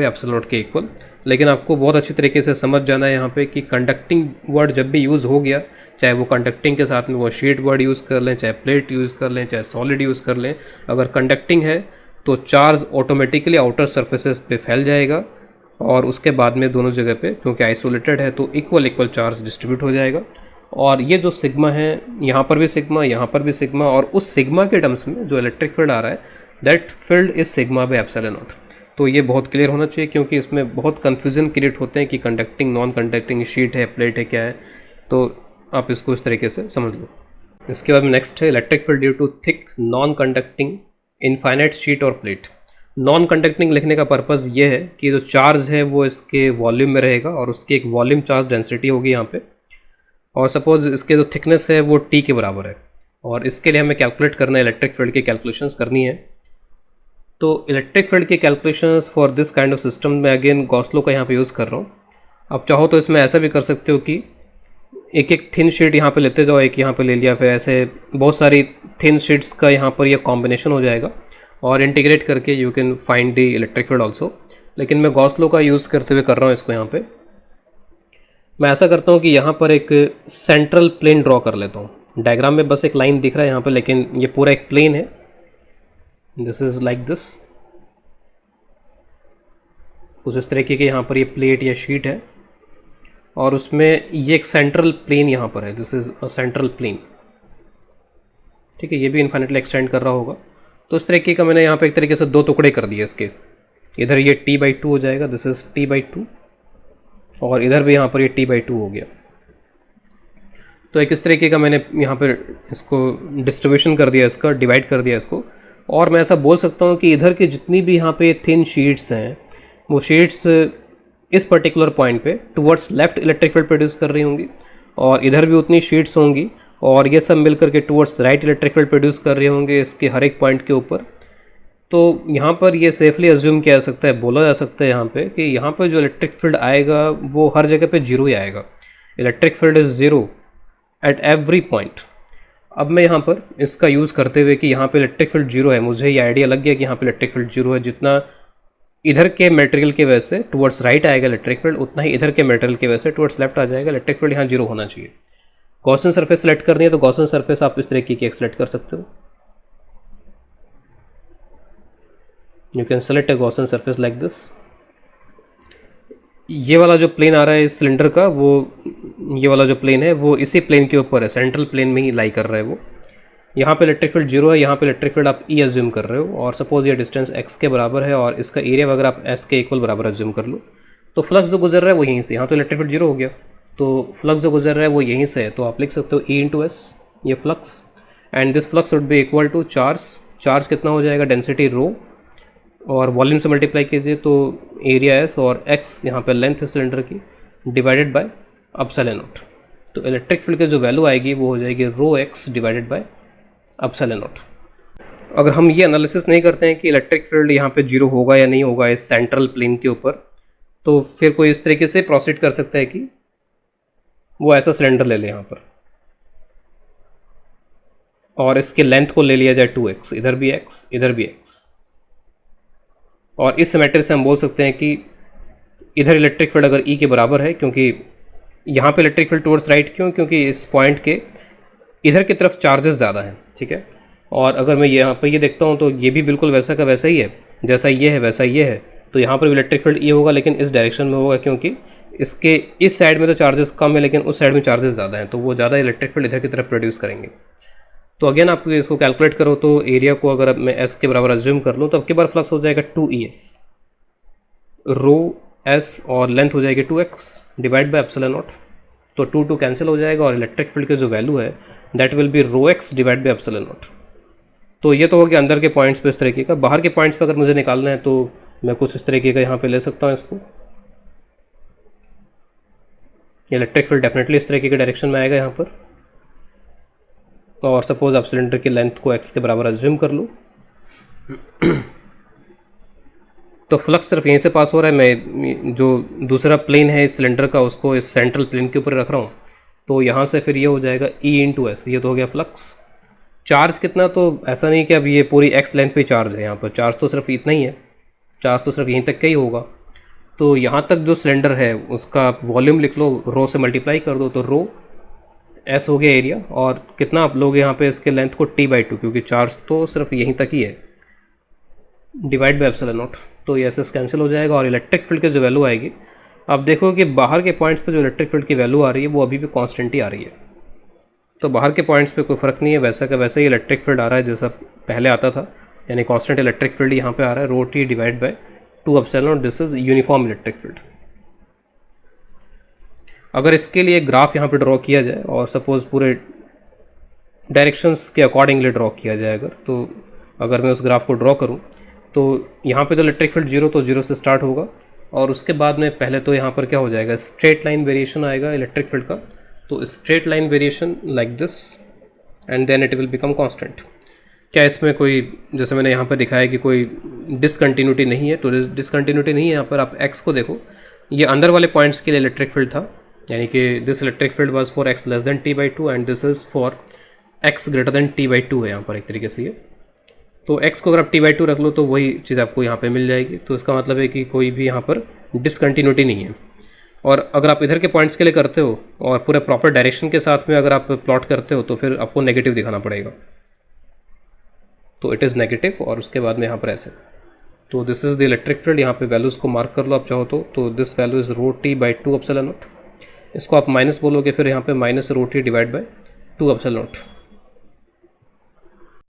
A: epsilon not के इक्वल। लेकिन आपको बहुत अच्छी तरीके से समझ जाना है यहाँ पे कि कंडक्टिंग वर्ड जब भी यूज़ हो गया, चाहे वो कंडक्टिंग के साथ में वो शीट वर्ड यूज़ कर लें, चाहे प्लेट यूज़ कर लें, चाहे सॉलिड यूज़ कर लें, अगर कंडक्टिंग है तो चार्ज ऑटोमेटिकली आउटर सर्फेसेस पे फैल जाएगा, और उसके बाद में दोनों जगह पे क्योंकि आइसोलेटेड है तो इक्वल चार्ज डिस्ट्रीब्यूट हो जाएगा। और ये जो सिग्मा है, यहाँ पर भी सिग्मा, यहाँ पर भी सिग्मा, और उस सिग्मा के टर्म्स में जो इलेक्ट्रिक फील्ड आ रहा है that field is sigma by epsilon not. तो ये बहुत क्लियर होना चाहिए क्योंकि इसमें बहुत कन्फ्यूजन क्रिएट होते हैं कि कंडक्टिंग, नॉन कंडक्टिंग, शीट है, प्लेट है, क्या है, तो आप इसको इस तरीके से समझ लो। इसके बाद में नेक्स्ट है electric field due to thick non conducting infinite sheet और प्लेट। नॉन कंडक्टिंग लिखने का पर्पज़ ये है कि जो चार्ज है वो इसके वॉल्यूम में रहेगा और उसकी एक वॉल्यूम चार्ज डेंसिटी होगी यहाँ पे, और सपोज इसके जो थिकनेस है वो टी के बराबर है, और इसके लिए हमें कैलकुलेट करना है, इलेक्ट्रिक फील्ड की कैलकुलेशंस करनी है। तो इलेक्ट्रिक फील्ड की calculations for this kind of system में अगेन गॉस लॉ का यहाँ पे यूज़ कर रहा हूँ। आप चाहो तो इसमें ऐसा भी कर सकते हो कि एक एक थिन शीट यहाँ पे लेते जाओ, एक यहाँ पे ले लिया, फिर ऐसे बहुत सारी थिन शीट्स का यहाँ पर यह कॉम्बिनेशन हो जाएगा, और इंटीग्रेट करके you can find the electric field also. लेकिन मैं गॉस लॉ का यूज़ करते हुए कर रहा हूँ इसको। यहाँ पे मैं ऐसा करता हूँ कि यहाँ पर एक सेंट्रल प्लेन ड्रॉ कर लेता हूँ। डायग्राम में बस एक लाइन दिख रहा है यहाँ पर, लेकिन ये पूरा एक प्लेन है। दिस इज़ लाइक दिस, कुछ इस तरीके के यहाँ पर ये प्लेट या शीट है, और उसमें ये एक सेंट्रल प्लेन यहाँ पर है। This is a central plane, ठीक है। ये भी इन्फाइनेटली एक्सटेंड कर रहा होगा। तो इस तरीके का मैंने यहाँ पे एक तरीके से दो टुकड़े कर दिए इसके। इधर ये t/2 हो जाएगा, दिस इज़ t/2, और इधर भी यहाँ पर ये t/2 हो गया। तो एक इस तरीके का मैंने यहाँ पर इसको डिस्ट्रीब्यूशन कर दिया, इसका डिवाइड कर दिया इसको। और मैं ऐसा बोल सकता हूँ कि इधर की जितनी भी यहाँ पे थिन शीट्स हैं, वो शीट्स इस पर्टिकुलर पॉइंट पे towards left electric field produce कर रही होंगी, और इधर भी उतनी शीट्स होंगी, और ये सब मिलकर के towards right electric field produce कर रहे होंगे इसके हर एक पॉइंट के ऊपर। तो यहाँ पर ये सेफली अज्यूम किया जा सकता है, बोला जा सकता है यहाँ पे कि यहाँ पर जो इलेक्ट्रिक फील्ड आएगा वो हर जगह पे जीरो ही आएगा। Electric field is zero at every point. अब मैं यहाँ पर इसका यूज़ करते हुए कि यहाँ पे इलेक्ट्रिक फील्ड जीरो है, मुझे ये आइडिया लग गया कि यहाँ पे इलेक्ट्रिक फील्ड जीरो है। जितना इधर के मटेरियल के वजह से टुवर्ड्स राइट आएगा इलेक्ट्रिक फील्ड, उतना ही इधर के मटेरियल की वजह से टुवर्ड्स लेफ्ट आ जाएगा। इलेक्ट्रिक फील्ड यहाँ जीरो होना चाहिए। गॉसियन सरफेस सेलेक्ट करनी है तो गॉसियन सरफेस आप इस तरीके की एक सेलेक्ट कर सकते हो। You can select a Gaussian surface like this. ये वाला जो प्लेन आ रहा है इस सिलेंडर का, वो ये वाला जो प्लेन है वो इसी प्लेन के ऊपर है, सेंट्रल प्लेन में ही लाई कर रहा है वो। यहाँ पे इलेक्ट्रिक फील्ड जीरो है, यहाँ पे इलेक्ट्रिक फील्ड आप ई अज्यूम कर रहे हो, और सपोज ये डिस्टेंस एक्स के बराबर है और इसका एरिया वगैरह आप एस के इक्वल बराबर अज्यूम कर लो। तो फ्लक्स जो गुजर रहा है वो यहीं से, यहाँ तो इलेक्ट्रिक फील्ड जीरो हो गया, तो फ्लक्स जो गुजर रहा है वो यहीं से है, तो आप लिख सकते हो ई इंटू एस, ये flux, and this flux would be equal to charge कितना हो जाएगा, डेंसिटी रो, और वॉल्यूम से मल्टीप्लाई कीजिए तो एरिया एस, और एक्स यहाँ पे लेंथ है सिलेंडर की, डिवाइडेड बाय एप्सिलॉन नॉट। तो इलेक्ट्रिक फील्ड की जो वैल्यू आएगी वो हो जाएगी rho x divided by epsilon naught. अगर हम ये एनालिसिस नहीं करते हैं कि इलेक्ट्रिक फील्ड यहाँ पे जीरो होगा या नहीं होगा इस सेंट्रल प्लेन के ऊपर, तो फिर कोई इस तरीके से प्रोसीड कर सकता है कि वो ऐसा सिलेंडर ले ले यहाँ पर, और इसके लेंथ को ले लिया जाए 2x, इधर भी x, इधर भी x, और इस सिमेट्री से हम बोल सकते हैं कि इधर इलेक्ट्रिक फील्ड अगर E के बराबर है, क्योंकि यहाँ पे इलेक्ट्रिक फील्ड टुवर्ड्स राइट, क्योंकि इस पॉइंट के इधर की तरफ चार्जेस ज़्यादा हैं, ठीक है। और अगर मैं यहाँ पर ये देखता हूँ तो ये भी बिल्कुल वैसा का वैसा ही है, जैसा ये है वैसा ये है। तो यहाँ पर इलेक्ट्रिक फील्ड E होगा, लेकिन इस डायरेक्शन में होगा, क्योंकि इसके इस साइड में तो चार्जेस कम है लेकिन उस साइड में चार्जेस ज़्यादा हैं, तो वो ज़्यादा इलेक्ट्रिक फील्ड इधर की तरफ प्रोड्यूस करेंगे। तो अगेन आप इसको कैलकुलेट करो तो एरिया को अगर मैं एस के बराबर अज्यूम कर लूँ तो अब की बार फ्लक्स हो जाएगा 2es, रो एस, और लेंथ हो जाएगी 2x divide by epsilon not. तो 2 कैंसिल हो जाएगा, और इलेक्ट्रिक फील्ड की जो वैल्यू है that will be rho x divide by epsilon not. तो ये तो हो गया अंदर के पॉइंट्स पे इस तरीके का। बाहर के पॉइंट्स पे अगर मुझे निकालना है तो मैं कुछ इस तरीके का यहाँ पे ले सकता हूँ इसको। इलेक्ट्रिक फील्ड डेफिनेटली इस तरीके के डायरेक्शन में आएगा यहाँ पर, और सपोज आप सिलेंडर की लेंथ को x के बराबर अज्यूम कर लो। तो फ्लक्स सिर्फ यहीं से पास हो रहा है, मैं जो दूसरा प्लेन है इस सिलेंडर का उसको इस सेंट्रल प्लेन के ऊपर रख रहा हूँ, तो यहाँ से फिर ये हो जाएगा E इंटू एस, ये तो हो गया फ्लक्स। चार्ज कितना, तो ऐसा नहीं कि अब ये पूरी एक्स लेंथ पे चार्ज है, यहाँ पर चार्ज तो सिर्फ इतना ही है, चार्ज तो सिर्फ यहीं तक का ही होगा। तो यहाँ तक जो सिलेंडर है उसका वॉल्यूम लिख लो, रो से मल्टीप्लाई कर दो, तो रो एस हो गया एरिया, और कितना आप लोग यहाँ पे इसके लेंथ को T/2, क्योंकि चार्ज तो सिर्फ यहीं तक ही है, डिवाइड बाय एप्सिलॉन नॉट। तो ये एस कैंसिल हो जाएगा और इलेक्ट्रिक फील्ड की जो वैल्यू आएगी, आप देखो कि बाहर के पॉइंट्स पे जो इलेक्ट्रिक फील्ड की वैल्यू आ रही है वो अभी भी कांस्टेंट ही आ रही है। तो बाहर के पॉइंट्स पे कोई फ़र्क नहीं है, वैसा का वैसा ही इलेक्ट्रिक फील्ड आ रहा है जैसा पहले आता था, यानी कांस्टेंट इलेक्ट्रिक फील्ड यहाँ पे आ रहा है, rho T divide by 2 epsilon, this is uniform electric field. अगर इसके लिए ग्राफ यहाँ पे ड्रॉ किया जाए और सपोज पूरे डायरेक्शंस के अकॉर्डिंगली ड्रॉ किया जाए तो अगर मैं उस ग्राफ को ड्रॉ करूँ तो यहाँ पे तो इलेक्ट्रिक फील्ड जीरो, तो जीरो से स्टार्ट होगा, और उसके बाद में पहले तो यहाँ पर क्या हो जाएगा, स्ट्रेट लाइन वेरिएशन आएगा इलेक्ट्रिक फील्ड का, तो straight line variation like this and then it will become constant. क्या इसमें कोई, जैसे मैंने यहाँ पर दिखाया कि कोई डिसकंटिन्यूटी नहीं है, तो डिसकंटिन्यूटी नहीं है यहाँ पर। आप एक्स को देखो, ये अंदर वाले पॉइंट्स के लिए इलेक्ट्रिक फील्ड था, यानी कि this electric field was for x less than T/2 and this is for x greater than T/2 है यहाँ पर एक तरीके से ये। तो x को अगर आप T/2 रख लो तो वही चीज़ आपको यहाँ पे मिल जाएगी, तो इसका मतलब है कि कोई भी यहाँ पर डिसकंटिन्यूटी नहीं है। और अगर आप इधर के पॉइंट्स के लिए करते हो और पूरे प्रॉपर डायरेक्शन के साथ में अगर आप प्लॉट करते हो तो फिर आपको नेगेटिव दिखाना पड़ेगा, तो इट इज़ नेगेटिव, और उसके बाद में यहाँ पर ऐसे। तो this is the electric field, यहाँ पे वैल्यूज़ को मार्क कर लो आप चाहो तो this value is rho T/2 epsilon naught. इसको आप माइनस बोलोगे, फिर यहाँ पे minus rho T divide by 2 epsilon not.